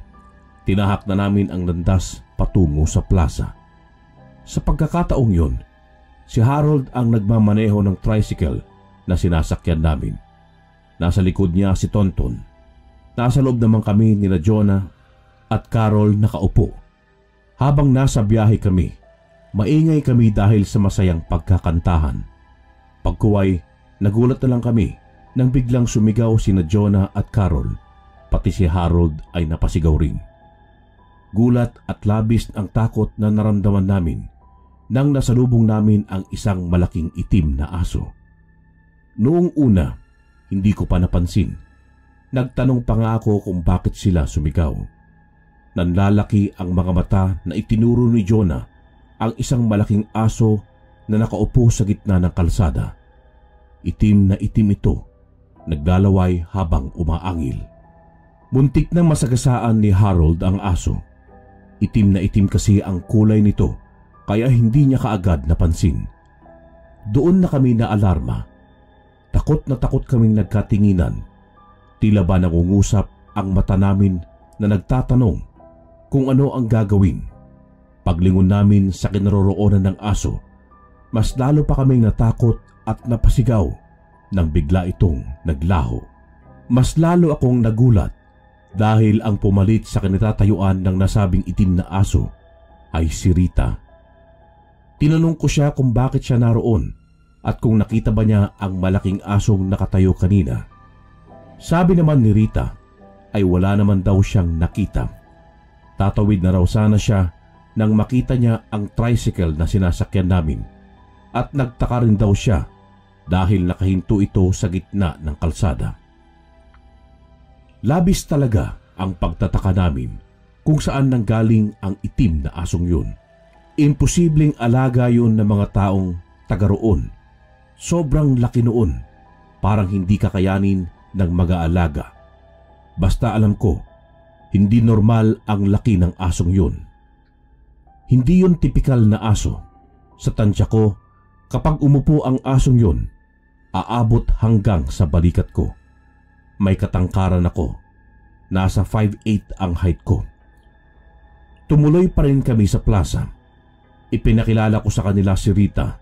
tinahak na namin ang landas patungo sa plaza. Sa pagkakataong yun, si Harold ang nagmamaneho ng tricycle na sinasakyan namin. Nasa likod niya si Tonton. Nasa loob naman kami nila Jonah at Carol nakaupo. Habang nasa biyahe kami, maingay kami dahil sa masayang pagkakantahan. Pagkuway, nagulat na lang kami nang biglang sumigaw sina Jonah at Carol, pati si Harold ay napasigaw rin. Gulat at labis ang takot na naramdaman namin nang nasalubong namin ang isang malaking itim na aso. Noong una, hindi ko pa napansin. Nagtanong pa nga ako kung bakit sila sumigaw. Nanlalaki ang mga mata na itinuro ni Jonah ang isang malaking aso na nakaupo sa gitna ng kalsada. Itim na itim ito, naglalaway habang umaangil. Muntik na masagasaan ni Harold ang aso. Itim na itim kasi ang kulay nito kaya hindi niya kaagad napansin. Doon na kami na alarma. Takot na takot kaming nagkatinginan. Tila ba nangungusap ang mata namin na nagtatanong kung ano ang gagawin. Paglingon namin sa kinaroroonan ng aso, mas lalo pa kaming natakot at napasigaw nang bigla itong naglaho. Mas lalo akong nagulat dahil ang pumalit sa kinatatayuan ng nasabing itim na aso ay si Rita. Tinanong ko siya kung bakit siya naroon at kung nakita ba niya ang malaking asong nakatayo kanina. Sabi naman ni Rita ay wala naman daw siyang nakita. Tatawid na raw sana siya nang makita niya ang tricycle na sinasakyan namin at nagtaka rin daw siya dahil nakahinto ito sa gitna ng kalsada. Labis talaga ang pagtataka namin kung saan nanggaling ang itim na asong yun. Imposibleng alaga yun ng mga taong taga roon. Sobrang laki noon, parang hindi kakayanin ng mag-aalaga. Basta alam ko, hindi normal ang laki ng asong yun. Hindi yun tipikal na aso. Sa tansya ko, kapag umupo ang asong yun, aabot hanggang sa balikat ko. May katangkaran ako. Nasa 5'8" ang height ko. Tumuloy pa rin kami sa plaza. Ipinakilala ko sa kanila si Rita.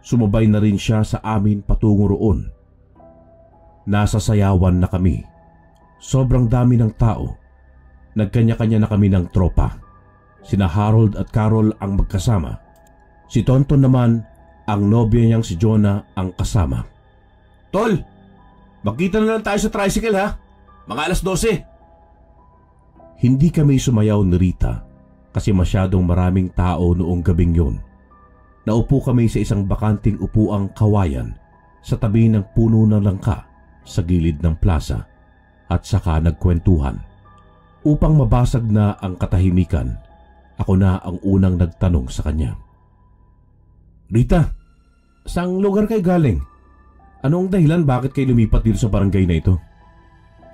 Sumabay na rin siya sa amin patungo roon. Nasa sayawan na kami. Sobrang dami ng tao. Nagkanya-kanya na kami ng tropa. Sina Harold at Carol ang magkasama. Si Tonton naman, ang nobya niyang si Jonah ang kasama. Tol, magkita na lang tayo sa tricycle ha. Mga alas 12. Hindi kami sumayaw ni Rita kasi masyadong maraming tao noong gabing yun. Naupo kami sa isang bakanting upuang kawayan sa tabi ng puno ng langka sa gilid ng plaza at saka nagkwentuhan. Upang mabasag na ang katahimikan, ako na ang unang nagtanong sa kanya. Rita, saang lugar kayo galing? Anong dahilan bakit kayo lumipat dito sa barangay na ito?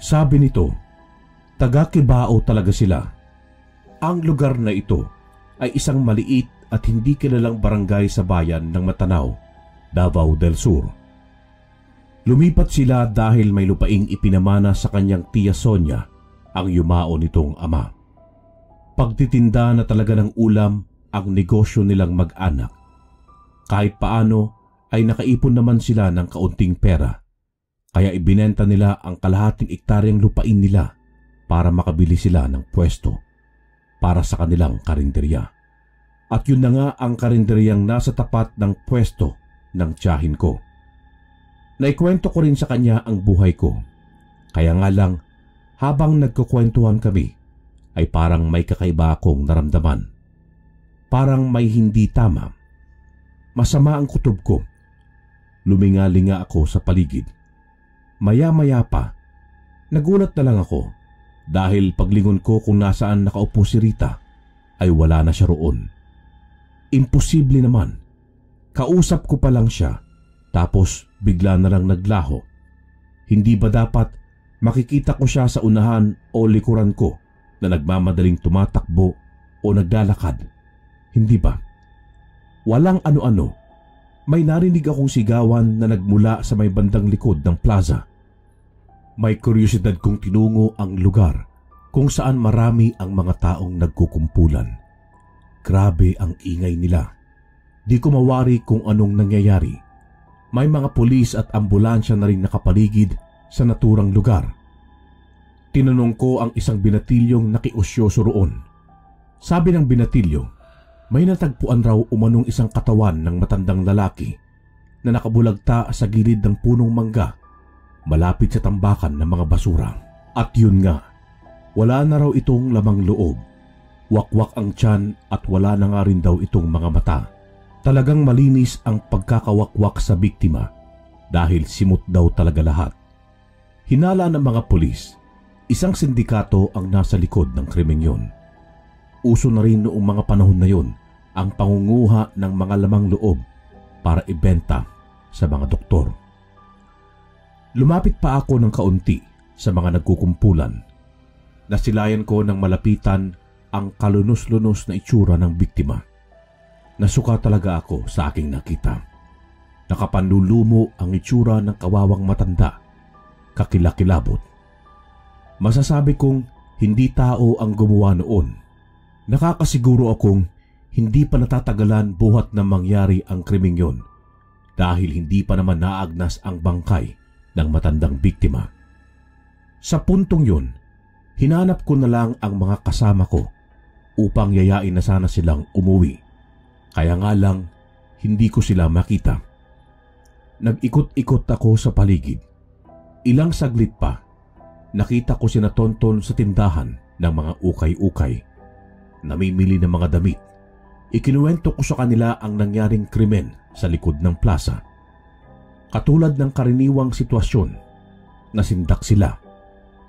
Sabi nito, taga Kibao talaga sila. Ang lugar na ito ay isang maliit at hindi kilalang barangay sa bayan ng Matanao, Davao del Sur. Lumipat sila dahil may lupaing ipinamana sa kanyang tiya Sonia, ang yumao nitong ama. Pagtitinda na talaga ng ulam ang negosyo nilang mag-anak. Kahit paano ay nakaipon naman sila ng kaunting pera, kaya ibinenta nila ang kalahating ektaryang lupain nila para makabili sila ng pwesto para sa kanilang karinderya. At yun na nga ang karinderyang nasa tapat ng pwesto ng tiyahin ko. Naikwento ko rin sa kanya ang buhay ko. Kaya nga lang, habang nagkukwentuhan kami, ay parang may kakaiba akong naramdaman. Parang may hindi tama. Masama ang kutob ko. Luminga-linga ako sa paligid. Maya-maya pa, nagulat na lang ako dahil paglingon ko kung nasaan nakaupo si Rita ay wala na siya roon. Imposible naman. Kausap ko pa lang siya tapos bigla na lang naglaho. Hindi ba dapat makikita ko siya sa unahan o likuran ko na nagmamadaling tumatakbo o naglalakad? Hindi ba? Walang ano-ano. May narinig akong sigawan na nagmula sa may bandang likod ng plaza. May kuryosidad kong tinungo ang lugar kung saan marami ang mga taong nagkukumpulan. Grabe ang ingay nila. Di ko mawari kung anong nangyayari. May mga pulis at ambulansya na rin nakapaligid sa naturang lugar. Tinanong ko ang isang binatilyong nakiusyoso roon. Sabi ng binatilyo, may natagpuan raw umanong isang katawan ng matandang lalaki na nakabulagta sa gilid ng punong mangga malapit sa tambakan ng mga basura. At yun nga, wala na raw itong lamang loob. Wakwak ang tiyan at wala na nga rin daw itong mga mata. Talagang malinis ang pagkakawakwak sa biktima dahil simot daw talaga lahat. Hinala ng mga pulis, isang sindikato ang nasa likod ng krimeng yun. Uso na rin noong mga panahon na yun ang pangunguha ng mga lamang loob para ibenta sa mga doktor. Lumapit pa ako ng kaunti sa mga nagkukumpulan. Nasilayan ko ng malapitan ang kalunos-lunos na itsura ng biktima. Nasuka talaga ako sa aking nakita. Nakapanlulumo ang itsura ng kawawang matanda, kakilakilabot. Masasabi kong hindi tao ang gumawa noon. Nakakasiguro akong hindi pa natatagalan buhat na mangyari ang krimeng yon dahil hindi pa naman naagnas ang bangkay ng matandang biktima. Sa puntong yun, hinanap ko na lang ang mga kasama ko upang yayain na sana silang umuwi. Kaya nga lang, hindi ko sila makita. Nag-ikot-ikot ako sa paligid. Ilang saglit pa, nakita ko sina Tonton sa tindahan ng mga ukay-ukay. Namimili ng mga damit. Ikinuwento ko sa kanila ang nangyaring krimen sa likod ng plaza. Katulad ng karaniwang sitwasyon, nasindak sila.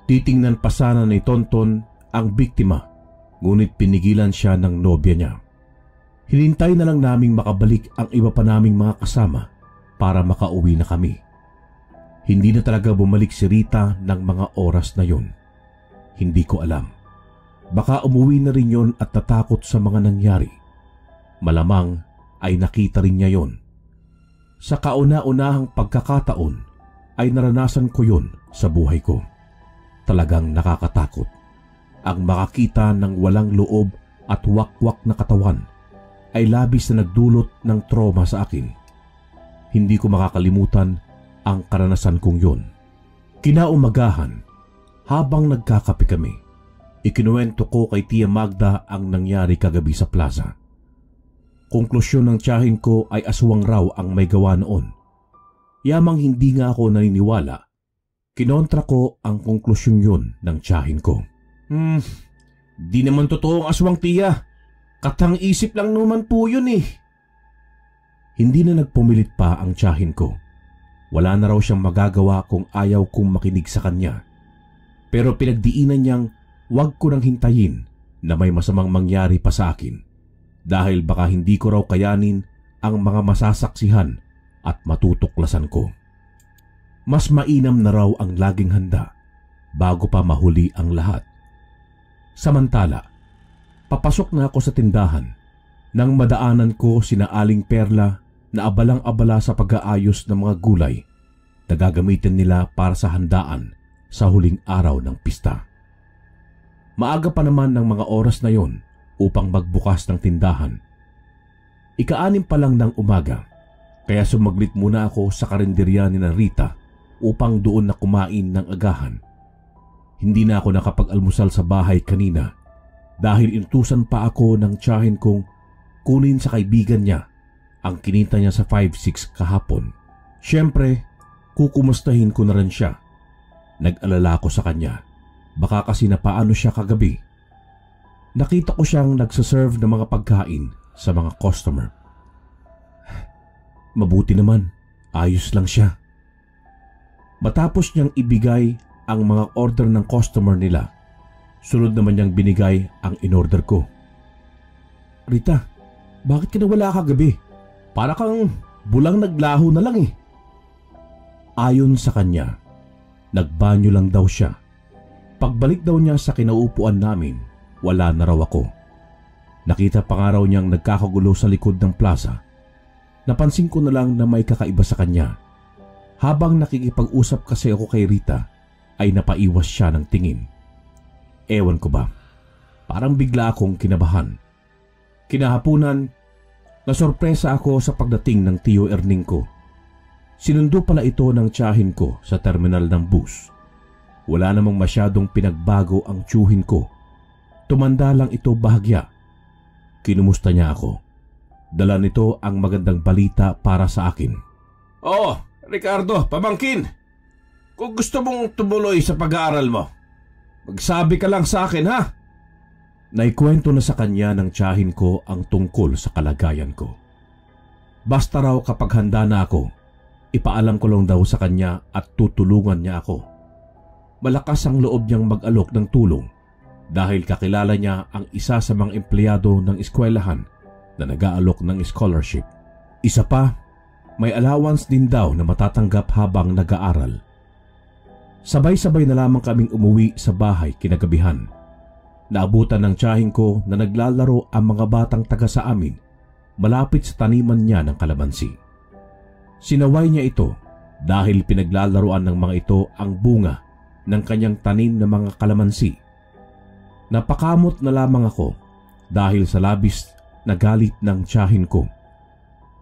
Titingnan pa sana ni Tonton ang biktima, ngunit pinigilan siya ng nobya niya. Hinintay na lang naming makabalik ang iba pa naming mga kasama para makauwi na kami. Hindi na talaga bumalik si Rita ng mga oras na yon. Hindi ko alam. Baka umuwi na rin yon at natakot sa mga nangyari Malamang ay nakita rin niya yon. Sa kauna-unahang pagkakataon ay naranasan ko yon sa buhay ko. Talagang nakakatakot ang makakita ng walang loob at wakwak na katawan ay labis na nagdulot ng trauma sa akin. Hindi ko makakalimutan ang karanasan kong yon. Kinaumagahan, habang nagkakape kami, ikinuwento ko kay Tia Magda ang nangyari kagabi sa plaza. Konklusyon ng tiyahin ko ay aswang raw ang may gawa noon. Yamang hindi nga ako naniniwala, kinontra ko ang konklusyon yun ng tiyahin ko. Di naman totoo ang aswang, Tia. Katang-isip lang naman po yun eh. Hindi na nagpumilit pa ang tiyahin ko. Wala na raw siyang magagawa kung ayaw kong makinig sa kanya. Pero pinagdiinan niyang wag ko nang hintayin na may masamang mangyari pa sa akin. Dahil baka hindi ko raw kayanin ang mga masasaksihan at matutuklasan ko. Mas mainam na raw ang laging handa bago pa mahuli ang lahat. Samantala, papasok na ako sa tindahan nang madaanan ko sina Aling Perla na abalang-abala sa pag-aayos ng mga gulay na gagamitin nila para sa handaan sa huling araw ng pista. Maaga pa naman ng mga oras na yon upang magbukas ng tindahan. Ika-6 pa lang ng umaga, kaya sumaglit muna ako sa karinderya ni Rita upang doon na kumain ng agahan. Hindi na ako nakapag-almusal sa bahay kanina dahil inutusan pa ako ng tiyahin kong kunin sa kaibigan niya ang kinita niya sa 5-6 kahapon. Siyempre, kukumustahin ko na rin siya. Nag-alala ko sa kanya. Baka kasi napaano siya kagabi. Nakita ko siyang nagsaserve ng mga pagkain sa mga customer. Mabuti naman, ayos lang siya. Matapos niyang ibigay ang mga order ng customer nila, sunod naman niyang binigay ang in-order ko. Rita, bakit ka nawala kagabi? Para kang bulang naglaho na lang eh. Ayon sa kanya, nagbanyo lang daw siya. Pagbalik daw niya sa kinaupuan namin, wala na raw ako. Nakita pa nga raw niyang nagkakagulo sa likod ng plaza. Napansin ko na lang na may kakaiba sa kanya. Habang nakikipag-usap kasi ako kay Rita, ay napaiwas siya ng tingin. Ewan ko ba, parang bigla akong kinabahan. Kinahapunan, nasorpresa ako sa pagdating ng Tio Erning ko. Sinundo pala ito ng tiyahin ko sa terminal ng bus. Wala namang masyadong pinagbago ang tiyuhin ko. Tumanda lang ito bahagya. Kinumusta niya ako. Dala nito ang magandang balita para sa akin. Oh, Ricardo, pamangkin. Kung gusto mong tumuloy sa pag-aaral mo, magsabi ka lang sa akin, ha? Naikwento na sa kanya ng tiyahin ko ang tungkol sa kalagayan ko. Basta raw kapag handa na ako, ipaalam ko lang daw sa kanya at tutulungan niya ako. Malakas ang loob niyang mag-alok ng tulong dahil kakilala niya ang isa sa mga empleyado ng eskwelahan na nag-aalok ng scholarship. Isa pa, may allowance din daw na matatanggap habang nag-aaral. Sabay-sabay na lamang kaming umuwi sa bahay kinagabihan. Naabutan ng tiyahin ko na naglalaro ang mga batang taga sa amin malapit sa taniman niya ng kalamansi. Sinaway niya ito dahil pinaglalaroan ng mga ito ang bunga ng kanyang tanim na mga kalamansi. Napakamot na lamang ako dahil sa labis na galit ng tiyahin ko.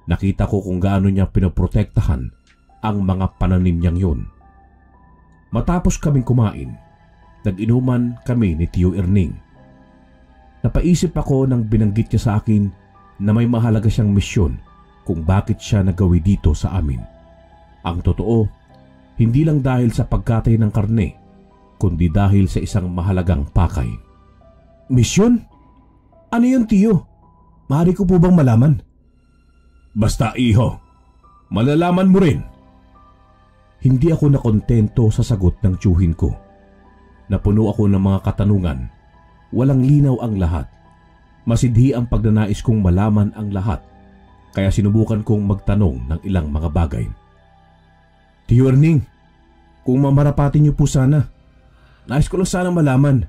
Nakita ko kung gaano niya pinoprotektahan ang mga pananim niyang yun. Matapos kaming kumain, nag-inuman kami ni Tio Erning. Napaisip ako nang binanggit niya sa akin na may mahalaga siyang misyon kung bakit siya nagawi dito sa amin. Ang totoo, hindi lang dahil sa pagkatay ng karne, kundi dahil sa isang mahalagang pakay. Misyon? Ano yun, Tio? Maaari ko po bang malaman? Basta, iho. Malalaman mo rin. Hindi ako nakontento sa sagot ng tiyuhin ko. Napuno ako ng mga katanungan. Walang linaw ang lahat. Masidhi ang pagnanais kong malaman ang lahat. Kaya sinubukan kong magtanong ng ilang mga bagay. Tio Erning, kung mamarapatin niyo po sana. Nais ko lang sana malaman.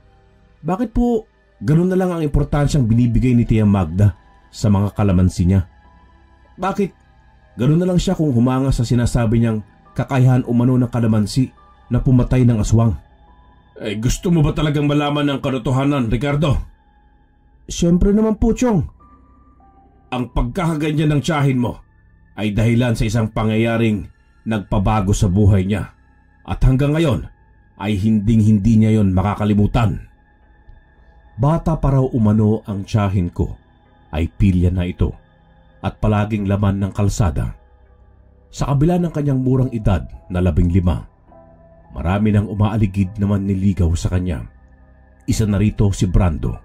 Bakit po ganun na lang ang importansyang binibigay ni Tia Magda sa mga kalamansi niya. Bakit gano'n na lang siya kung humanga sa sinasabi niyang kakayahan umano ng kalamansi na pumatay ng aswang? Gusto mo ba talagang malaman ng katotohanan, Ricardo? Siyempre naman po, Chong. Ang pagkakaganyan ng tiyahin mo ay dahilan sa isang pangyayaring nagpabago sa buhay niya at hanggang ngayon ay hinding-hindi niya yon makakalimutan. Bata pa raw umano ang tiyahin ko ay pilya na ito at palaging laman ng kalsada. Sa kabila ng kanyang murang edad na 15, marami nang umaaligid naman niligaw sa kanya. Isa na rito si Brando.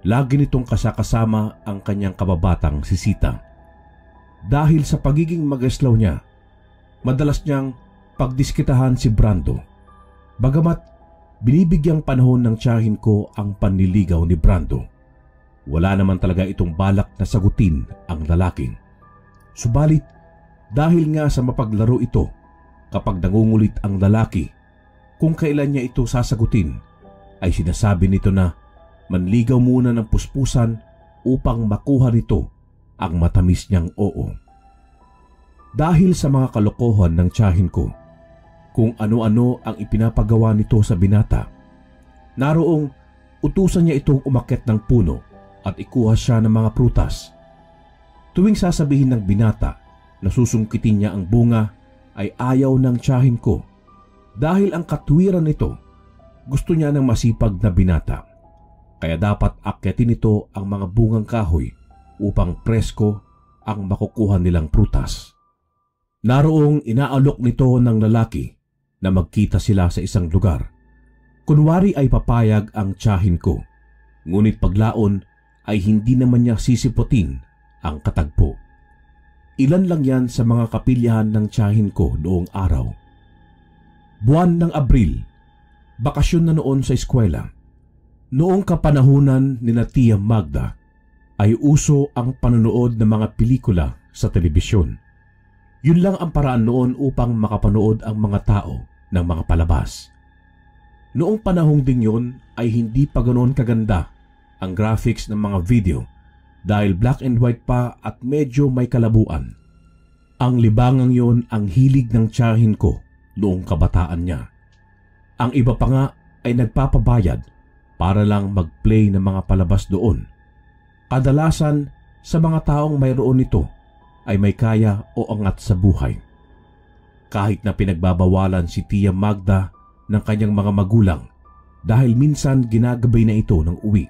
Lagi nitong kasakasama ang kanyang kababatang si Sita. Dahil sa pagiging magaslaw niya, madalas niyang pagdiskitahan si Brando. Bagamat binibigyang panahon ng tiyahin ko ang panliligaw ni Brando, wala naman talaga itong balak na sagutin ang lalaki. Subalit, dahil nga sa mapaglaro ito, kapag nangungulit ang lalaki, kung kailan niya ito sasagutin, ay sinasabi nito na manligaw muna ng puspusan upang makuha nito ang matamis niyang oo. Dahil sa mga kalokohan ng tiyahin ko, kung ano-ano ang ipinapagawa nito sa binata, naroong utusan niya itong umakyat ng puno at ikuha siya ng mga prutas. Tuwing sasabihin ng binata na susungkitin niya ang bunga, ay ayaw ng tiyahin ko dahil ang katwiran nito, gusto niya ng masipag na binata. Kaya dapat akyatin nito ang mga bungang kahoy upang presko ang makukuha nilang prutas. Naroong inaalok nito ng lalaki na magkita sila sa isang lugar. Kunwari ay papayag ang tiyahin ko, ngunit paglaon ay hindi naman niya sisipotin ang katagpo. Ilan lang yan sa mga kapilyahan ng tiyahin ko noong araw. Buwan ng Abril, bakasyon na noon sa eskwela. Noong kapanahunan ni Tia Magda ay uso ang panonood ng mga pelikula sa telebisyon. Yun lang ang paraan noon upang makapanood ang mga tao ng mga palabas. Noong panahong ding yun ay hindi pa ganoon kaganda ang graphics ng mga video dahil black and white pa at medyo may kalabuan. Ang libangang yun ang hilig ng tiyahin ko noong kabataan niya. Ang iba pa nga ay nagpapabayad para lang mag-play ng mga palabas doon. Kadalasan sa mga taong mayroon nito ay may kaya o angat sa buhay. Kahit na pinagbabawalan si Tia Magda ng kanyang mga magulang dahil minsan ginagabay na ito ng uwi.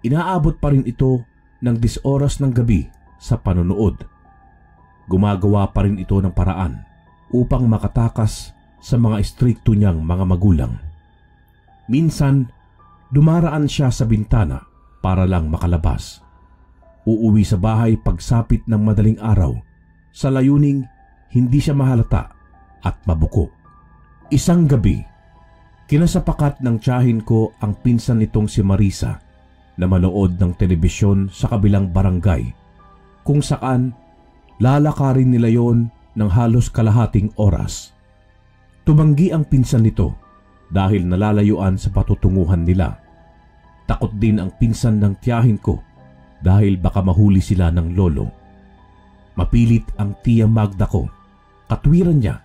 Inaabot pa rin ito ng 10 oras ng gabi sa panonood. Gumagawa pa rin ito ng paraan upang makatakas sa mga istrikto niyang mga magulang. Minsan, dumaraan siya sa bintana para lang makalabas. Uuwi sa bahay pagsapit ng madaling araw sa layuning hindi siya mahalata at mabuko. Isang gabi, kinasapakat ng tiyahin ko ang pinsan nitong si Marisa na manood ng telebisyon sa kabilang barangay kung saan lalakarin nila yon ng halos kalahating oras. Tumanggi ang pinsan nito dahil nalalayuan sa patutunguhan nila. Takot din ang pinsan ng tiyahin ko dahil baka mahuli sila ng lolo. Mapilit ang Tia Magda ko. Katwiran niya,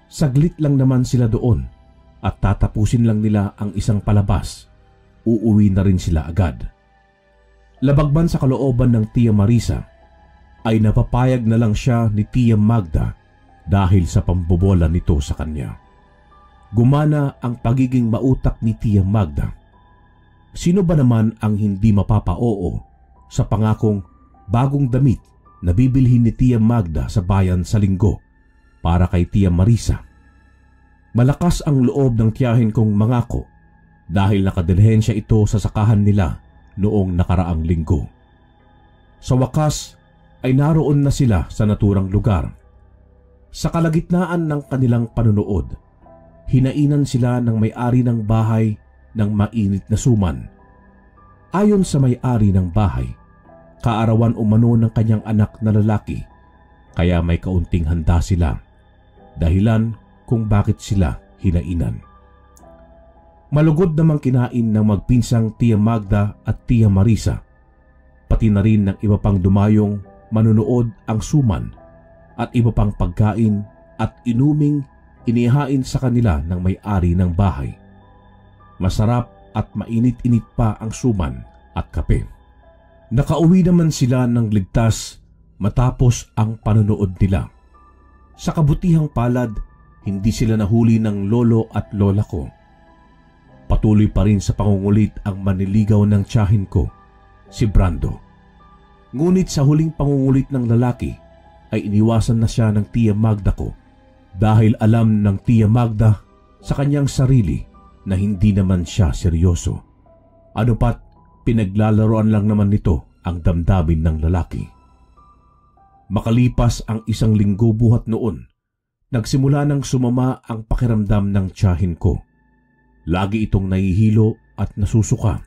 saglit lang naman sila doon at tatapusin lang nila ang isang palabas. Uuwi na rin sila agad. Labagban sa kalooban ng Tia Marisa, ay napapayag na lang siya ni Tia Magda dahil sa pambobola nito sa kanya. Gumana ang pagiging mautak ni Tia Magda. Sino ba naman ang hindi mapapa-oo sa pangakong bagong damit na bibilhin ni Tia Magda sa bayan sa linggo para kay Tia Marisa? Malakas ang loob ng tiyahin kong mangako dahil nakadilhensya ito sa sakahan nila noong nakaraang linggo. Sa wakas ay naroon na sila sa naturang lugar. Sa kalagitnaan ng kanilang panunood, hinainan sila ng may-ari ng bahay ng mainit na suman. Ayon sa may-ari ng bahay, kaarawan umano ng kanyang anak na lalaki, kaya may kaunting handa sila. Dahilan kung bakit sila hinainan. Malugod namang kinain ng magpinsang Tia Magda at Tia Marisa. pati na rin ng iba pang dumayong manunood ang suman at iba pang pagkain at inuming inihain sa kanila ng may-ari ng bahay. Masarap at mainit-init pa ang suman at kape. Nakauwi naman sila ng ligtas matapos ang panonood nila. Sa kabutihang palad, hindi sila nahuli ng lolo at lola ko. Patuloy pa rin sa pangungulit ang manliligaw ng tiyahin ko, si Brando. Ngunit sa huling pangungulit ng lalaki ay iniwasan na siya ng Tia Magda ko dahil alam ng Tia Magda sa kanyang sarili na hindi naman siya seryoso. Ano pat pinaglalaroan lang naman nito ang damdamin ng lalaki. Makalipas ang 1 linggo buhat noon, nagsimula nang sumama ang pakiramdam ng tiyahin ko. Lagi itong nahihilo at nasusuka.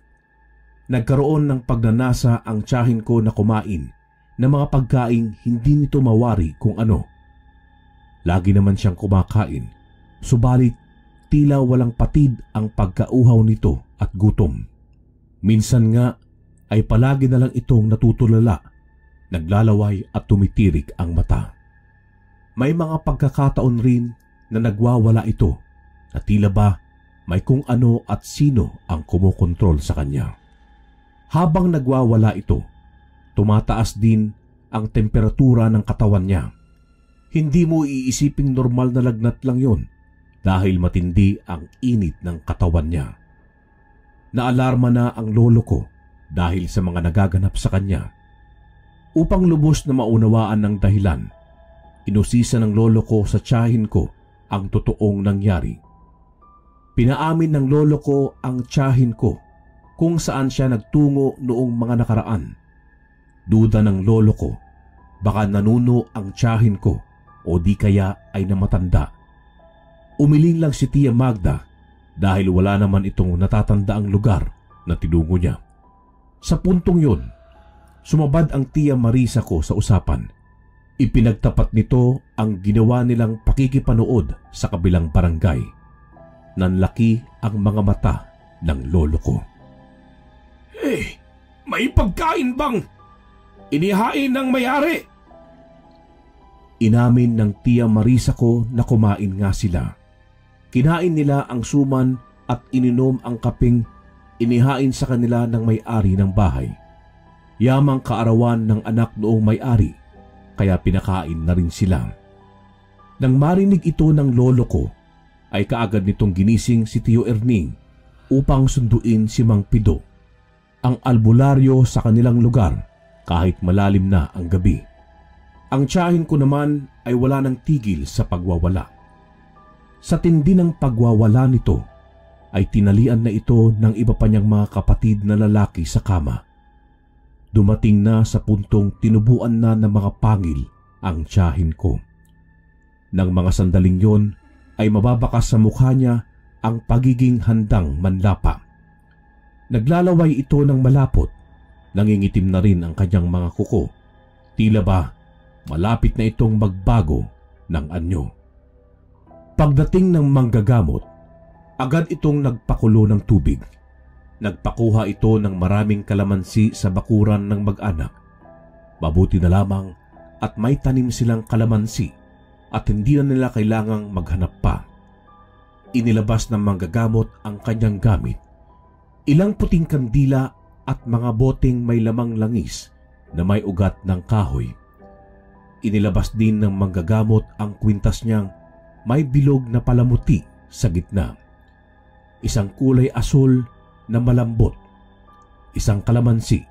Nagkaroon ng pagnanasa ang tiyahin ko na kumain ng mga pagkaing hindi nito mawari kung ano. Lagi naman siyang kumakain, subalit tila walang patid ang pagkauhaw nito at gutom. Minsan nga ay palagi na lang itong natutulala, naglalaway at tumitirik ang mata. May mga pagkakataon rin na nagwawala ito na tila ba may kung ano at sino ang kumokontrol sa kanya. Habang nagwawala ito, tumataas din ang temperatura ng katawan niya. Hindi mo iisiping normal na lagnat lang yon dahil matindi ang init ng katawan niya. Naalarma na ang lolo ko dahil sa mga nagaganap sa kanya. Upang lubos na maunawaan ng dahilan, inusisa ng lolo ko sa tiyahin ko ang totoong nangyari. Pinaamin ng lolo ko ang tiyahin ko kung saan siya nagtungo noong mga nakaraan. Duda ng lolo ko, baka nanuno ang tiyahin ko o di kaya ay namatanda. Umiling lang si Tia Magda dahil wala naman itong natatandaang lugar na tinungo niya. Sa puntong yun, sumabad ang Tia Marisa ko sa usapan. Ipinagtapat nito ang ginawa nilang pakikipanood sa kabilang barangay. Nanlaki ang mga mata ng lolo ko. May pagkain bang inihain ng may-ari? Inamin ng Tia Marisa ko na kumain nga sila. Kinain nila ang suman at ininom ang kapeng inihain sa kanila ng may-ari ng bahay. Yamang kaarawan ng anak noong may-ari, kaya pinakain na rin sila. Nang marinig ito ng lolo ko, ay kaagad nitong ginising si Tio Erning upang sunduin si Mang Pido, ang albularyo sa kanilang lugar kahit malalim na ang gabi. Ang tiyahin ko naman ay wala ng tigil sa pagwawala. Sa tindi ng pagwawala nito, ay tinalian na ito ng iba pa niyang mga kapatid na lalaki sa kama. Dumating na sa puntong tinubuan na ng mga pangil ang tiyahin ko. Nang mga sandaling yon, ay mababakas sa mukha niya ang pagiging handang manlapa. Naglalaway ito ng malapot, nangingitim na rin ang kanyang mga kuko. Tila ba malapit na itong magbago ng anyo. Pagdating ng manggagamot, agad itong nagpakulo ng tubig. Nagpakuha ito ng maraming kalamansi sa bakuran ng mag-anak. Mabuti na lamang at may tanim silang kalamansi at hindi na nila kailangang maghanap pa. Inilabas ng manggagamot ang kanyang gamit. Ilang puting kandila at mga boteng may lamang langis na may ugat ng kahoy. Inilabas din ng manggagamot ang kwintas niyang may bilog na palamuti sa gitna. Isang kulay asul na malambot, isang kalamansi,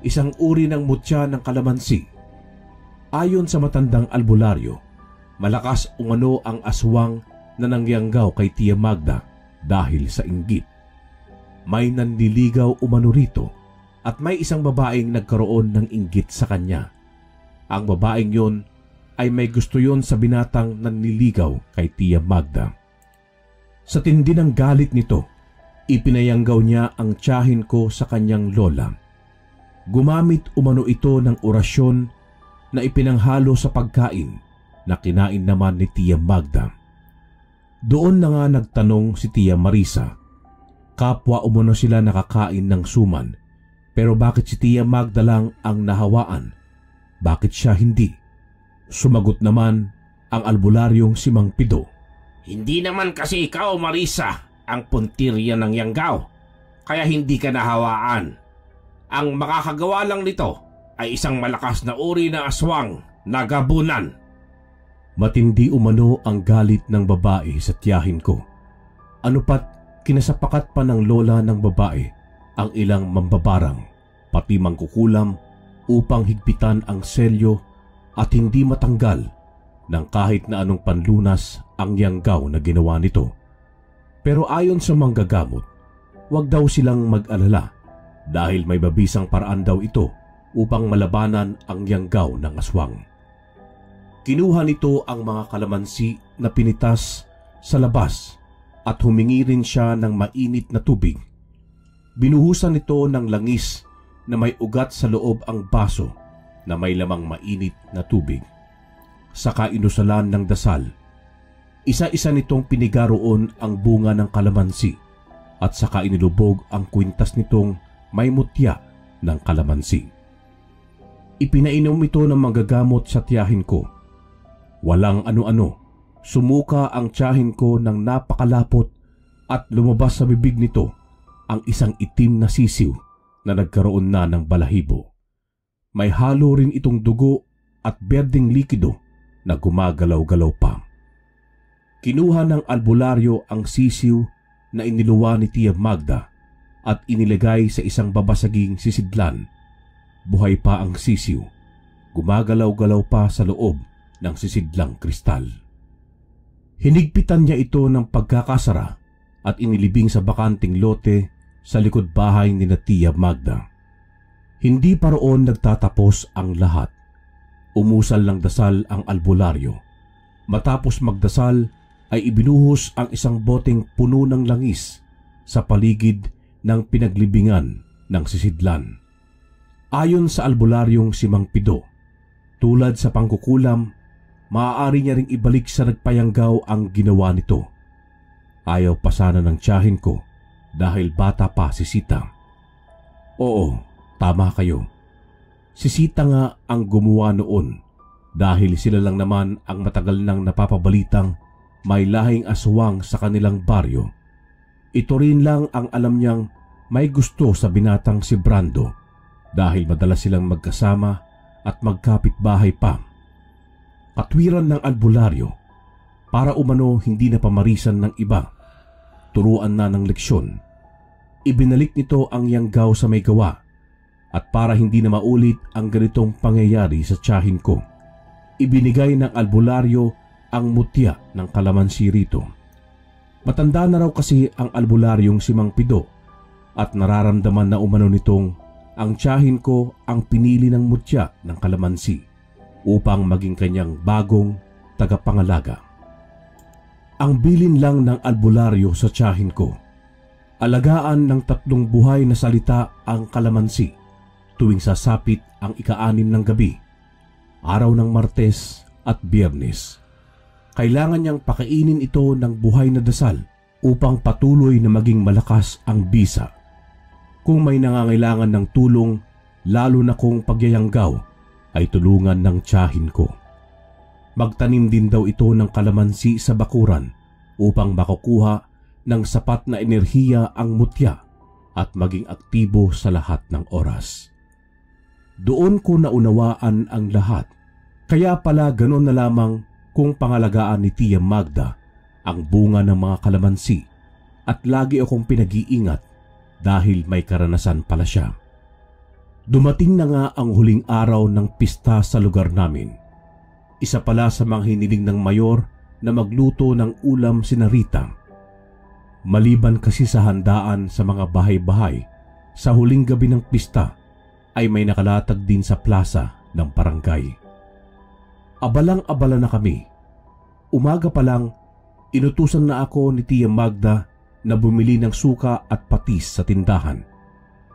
isang uri ng mutya ng kalamansi. Ayon sa matandang albularyo, malakas umano ang aswang na nangyanggaw kay Tia Magda dahil sa inggit. May nanliligaw umano rito at may isang babaeng nagkaroon ng inggit sa kanya. Ang babaeng yon ay may gusto yon sa binatang nanliligaw kay Tia Magda. Sa tindi ng galit nito, ipinayanggaw niya ang tiyahin ko sa kanyang lola. Gumamit umano ito ng orasyon na ipinanghalo sa pagkain na kinain naman ni Tia Magda. Doon na nga nagtanong si Tia Marisa. Kapwa umano sila nakakain ng suman, Pero bakit si Tia Magda lang ang nahawaan? Bakit siya hindi? Sumagot naman ang albularyong si Mang Pido. Hindi naman kasi ikaw, Marisa, ang puntirya ng Yanggaw, kaya hindi ka nahawaan. Ang makakagawa lang nito ay isang malakas na uri na aswang na gabunan. Matindi umano ang galit ng babae sa tiyahin ko. Ano pat kinasapakat pa ng lola ng babae ang ilang mambabarang, pati mangkukulam upang higpitan ang selyo at hindi matanggal ng kahit na anong panlunas ang Yanggaw na ginawa nito. Pero ayon sa manggagamot, wag daw silang mag-alala dahil may babisang paraan daw ito upang malabanan ang Yanggaw ng aswang. Kinuha nito ang mga kalamansi na pinitas sa labas at humingi rin siya ng mainit na tubig. Binuhusan nito ng langis na may ugat sa loob ang baso na may lamang mainit na tubig. Saka inusalan ng dasal. Isa-isa nitong pinigaroon ang bunga ng kalamansi at saka inilubog ang kwintas nitong may mutya ng kalamansi. Ipinainom ito ng manggagamot sa tiyahin ko. Walang ano-ano, sumuka ang tiyahin ko ng napakalapot at lumabas sa bibig nito ang isang itim na sisiw na nagkaroon na ng balahibo. May halo rin itong dugo at berdeng likido na gumagalaw-galaw pa. Kinuha ng albularyo ang sisiw na iniluwa ni Tia Magda at inilagay sa isang babasaging sisidlan. Buhay pa ang sisiw, gumagalaw-galaw pa sa loob ng sisidlang kristal. Hinigpitan niya ito ng pagkakasara at inilibing sa bakanting lote sa likod bahay ni Tia Magda. Hindi pa roon nagtatapos ang lahat. Umusal ng dasal ang albularyo. Matapos magdasal ay ibinuhos ang isang boteng puno ng langis sa paligid ng pinaglibingan ng sisidlan. Ayon sa albularyong si Mang Pido, tulad sa pangkukulam, maaari niya ring ibalik sa nagpayanggaw ang ginawa nito. Ayaw pa sana ng tiyahin ko dahil bata pa si Sita. Oo, tama kayo. Si Sita nga ang gumawa noon dahil sila lang naman ang matagal nang napapabalitang may lahing aswang sa kanilang baryo. Ito rin lang ang alam niyang may gusto sa binatang si Brando dahil madalas silang magkasama at magkapitbahay pa. Katwiran ng albularyo para umano hindi na pamarisan ng iba. Turuan na ng leksyon. Ibinalik nito ang Yanggaw sa may gawa at para hindi na maulit ang ganitong pangyayari sa tiyahin ko, ibinigay ng albularyo ang mutya ng kalamansi rito. Matanda na raw kasi ang albularyong si Mang Pido at nararamdaman na umano nitong ang tiyahin ko ang pinili ng mutya ng kalamansi upang maging kanyang bagong tagapangalaga. Ang bilin lang ng albularyo sa tiyahin ko, alagaan ng 3 buhay na salita ang kalamansi tuwing sasapit ang ika-6 ng gabi, araw ng Martes at Biyernes. Kailangan niyang pakainin ito ng buhay na dasal upang patuloy na maging malakas ang bisa. Kung may nangangailangan ng tulong, lalo na kung pagyayanggaw, ay tulungan ng tiyahin ko. Magtanim din daw ito ng kalamansi sa bakuran upang makukuha ng sapat na enerhiya ang mutya at maging aktibo sa lahat ng oras. Doon ko naunawaan ang lahat. Kaya pala ganon na lamang kung pangalagaan ni Tia Magda ang bunga ng mga kalamansi at lagi akong pinag-iingat dahil may karanasan pala siya. Dumating na nga ang huling araw ng pista sa lugar namin. Isa pala sa mga hiniling ng mayor na magluto ng ulam si Rita. Maliban kasi sa handaan sa mga bahay-bahay, sa huling gabi ng pista ay may nakalatag din sa plaza ng barangay. Abalang-abala na kami. Umaga pa lang, inutusan na ako ni Tia Magda na bumili ng suka at patis sa tindahan.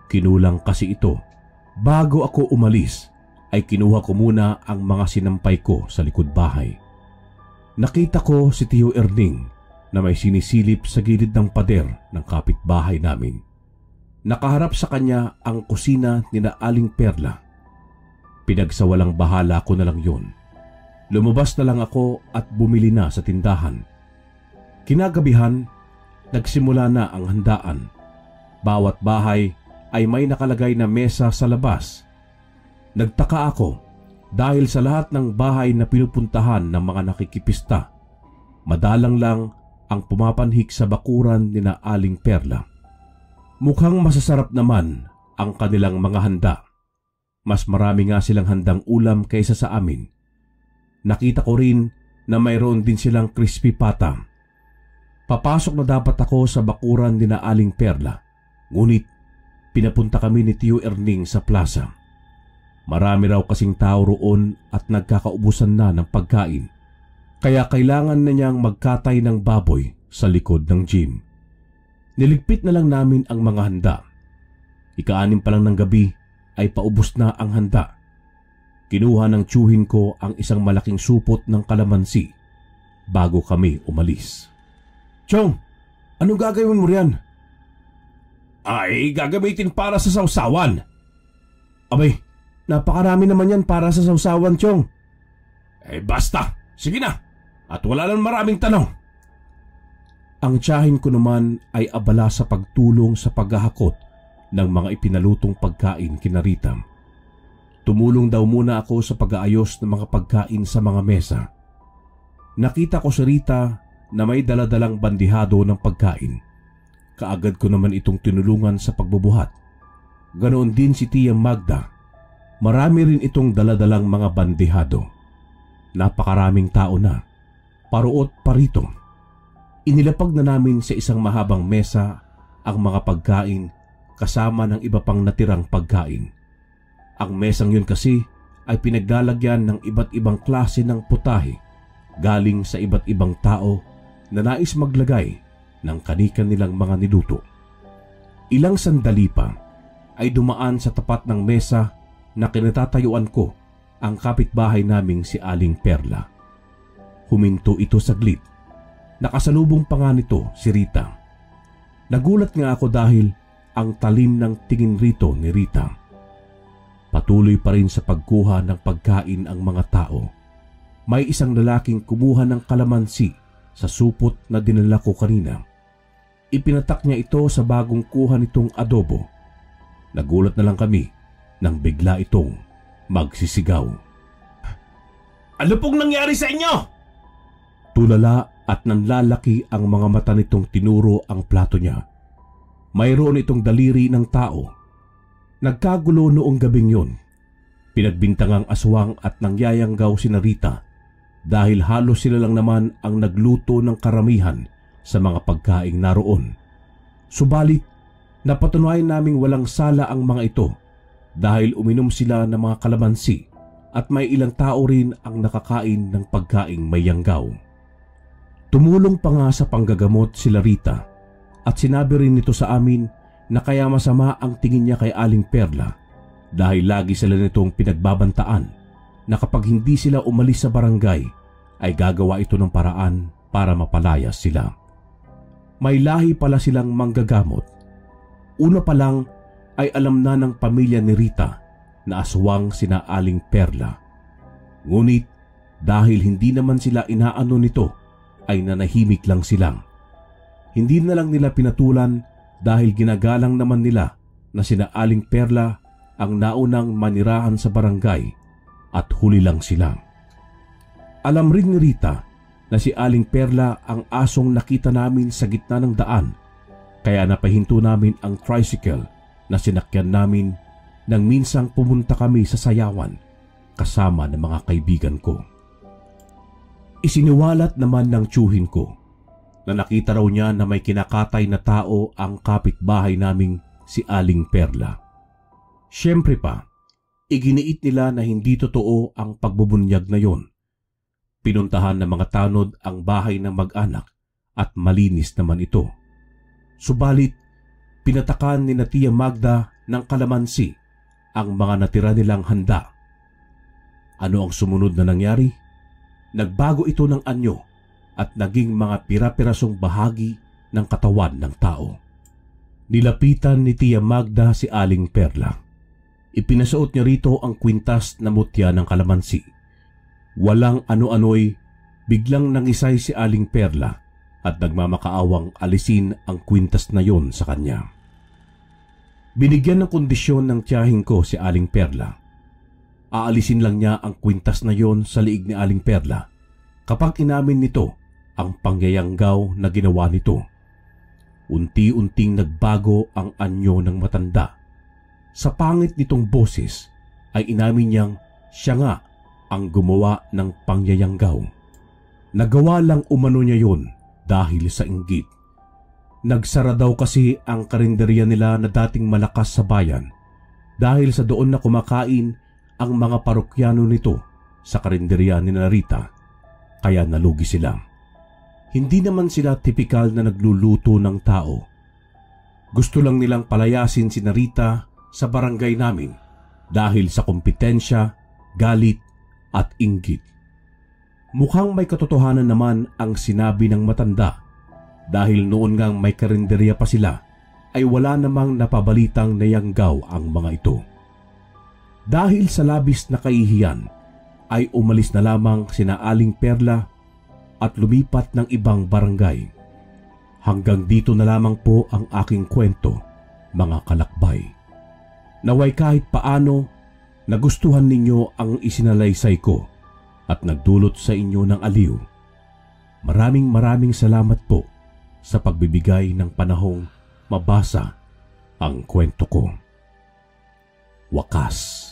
Kinulang kasi ito. Bago ako umalis, ay kinuha ko muna ang mga sinampay ko sa likod bahay. Nakita ko si Tio Erning na may sinisilip sa gilid ng pader ng kapitbahay namin. Nakaharap sa kanya ang kusina ni na Aling Perla. Pinagsawalang bahala ko na lang yun. Lumabas na lang ako at bumili na sa tindahan. Kinagabihan, nagsimula na ang handaan. Bawat bahay ay may nakalagay na mesa sa labas. Nagtaka ako dahil sa lahat ng bahay na pinupuntahan ng mga nakikipista, madalang lang ang pumapanhik sa bakuran ni na Aling Perla. Mukhang masasarap naman ang kanilang mga handa. Mas marami nga silang handang ulam kaysa sa amin. Nakita ko rin na mayroon din silang crispy pata. Papasok na dapat ako sa bakuran ni na Aling Perla, ngunit pinapunta kami ni Tio Erning sa plaza. Marami raw kasing tao roon at nagkakaubusan na ng pagkain, kaya kailangan na niyang magkatay ng baboy sa likod ng gym. Niligpit na lang namin ang mga handa. Ika-6 pa lang ng gabi ay paubos na ang handa. Kinuha ng tiyuhin ko ang isang malaking supot ng kalamansi bago kami umalis. "Chong, anong gagawin mo riyan?" "Ay, gagamitin para sa sausawan." "Abay, napakarami naman yan para sa sausawan, Chong." Basta, sige na, at wala lang maraming tanong." Ang tiyahin ko naman ay abala sa pagtulong sa paghahakot ng mga ipinalutong pagkain kina Rita. Tumulong daw muna ako sa pag-aayos ng mga pagkain sa mga mesa. Nakita ko si Rita na may daladalang bandihado ng pagkain. Kaagad ko naman itong tinulungan sa pagbubuhat. Ganoon din si Tia Magda. Marami rin itong daladalang mga bandihado. Napakaraming tao na, paruot parito. Inilapag na namin sa isang mahabang mesa ang mga pagkain kasama ng iba pang natirang pagkain. Ang mesang yun kasi ay pinaglalagyan ng iba't ibang klase ng putahe galing sa iba't ibang tao na nais maglagay ng kani-kanilang mga niluto. Ilang sandali pa ay dumaan sa tapat ng mesa na kinatatayuan ko ang kapitbahay naming si Aling Perla. Huminto ito saglit. Nakasalubong pa nga nito si Rita. Nagulat nga ako dahil ang talim ng tingin rito ni Rita. Patuloy pa rin sa pagkuha ng pagkain ang mga tao. May isang lalaking kumuha ng kalamansi sa supot na dinala ko kanina. Ipinatak niya ito sa bagong kuha nitong adobo. Nagulat na lang kami nang bigla itong magsisigaw. "Ano pong nangyari sa inyo?" Tulala at nanlalaki ang mga mata nitong tinuro ang plato niya. Mayroon itong daliri ng tao. Nagkagulo noong gabing yun. Pinagbintangang aswang at nangyayanggaw si Rita dahil halos sila lang naman ang nagluto ng karamihan sa mga pagkaing naroon. Subalit, napatunayan naming walang sala ang mga ito dahil uminom sila ng mga kalamansi at may ilang tao rin ang nakakain ng pagkaing may yanggaw. Tumulong pa nga sa panggagamot sila Rita at sinabi rin nito sa amin na kaya masama ang tingin niya kay Aling Perla dahil lagi sila nitong pinagbabantaan na kapag hindi sila umalis sa barangay ay gagawa ito ng paraan para mapalayas sila. May lahi pala silang manggagamot. Una pa lang ay alam na ng pamilya ni Rita na aswang sina Aling Perla. Ngunit dahil hindi naman sila inaano nito ay nanahimik lang silang. Hindi na lang nila pinatulan dahil ginagalang naman nila na sina Aling Perla ang naunang manirahan sa barangay at huli lang sila. Alam rin ni Rita na si Aling Perla ang asong nakita namin sa gitna ng daan, kaya napahinto namin ang tricycle na sinakyan namin nang minsang pumunta kami sa sayawan kasama ng mga kaibigan ko. Isiniwalat naman ng tiyuhin ko na nakita raw niya na may kinakatay na tao ang kapitbahay naming si Aling Perla. Siyempre pa, iginiit nila na hindi totoo ang pagbubunyag na yon. Pinuntahan ng mga tanod ang bahay ng mag-anak at malinis naman ito. Subalit, pinatakan ni na Tia Magda ng kalamansi ang mga natira nilang handa. Ano ang sumunod na nangyari? Nagbago ito ng anyo at naging mga pira-pirasong bahagi ng katawan ng tao. Nilapitan ni Tia Magda si Aling Perla. Ipinasuot niya rito ang kwintas na mutya ng kalamansi. Walang ano-ano'y biglang nangisay si Aling Perla at nagmamakaawang alisin ang kwintas na yon sa kanya. Binigyan ng kondisyon ng tiyahing ko si Aling Perla. Aalisin lang niya ang kwintas na yon sa liig ni Aling Perla kapag inamin nito ang pangyayanggaw na ginawa nito. Unti-unting nagbago ang anyo ng matanda. Sa pangit nitong boses ay inamin niyang siya nga ang gumawa ng pangyayanggaw. Nagawa lang umano niya yon dahil sa inggit. Nagsara daw kasi ang karinderya nila na dating malakas sa bayan dahil sa doon na kumakain ang mga parokyano nito sa karinderya ni Narita, kaya nalugi sila. Hindi naman sila tipikal na nagluluto ng tao. Gusto lang nilang palayasin si Narita sa barangay namin dahil sa kompetensya, galit at inggit. Mukhang may katotohanan naman ang sinabi ng matanda dahil noon ngang may karinderya pa sila ay wala namang napabalitang nayanggaw ang mga ito. Dahil sa labis na kahihiyan ay umalis na lamang sina Aling Perla at lumipat ng ibang barangay. Hanggang dito na lamang po ang aking kwento, mga kalakbay. Naway kahit paano nagustuhan ninyo ang isinalaysay ko at nagdulot sa inyo ng aliw. Maraming salamat po sa pagbibigay ng panahong mabasa ang kwento ko. Wakas.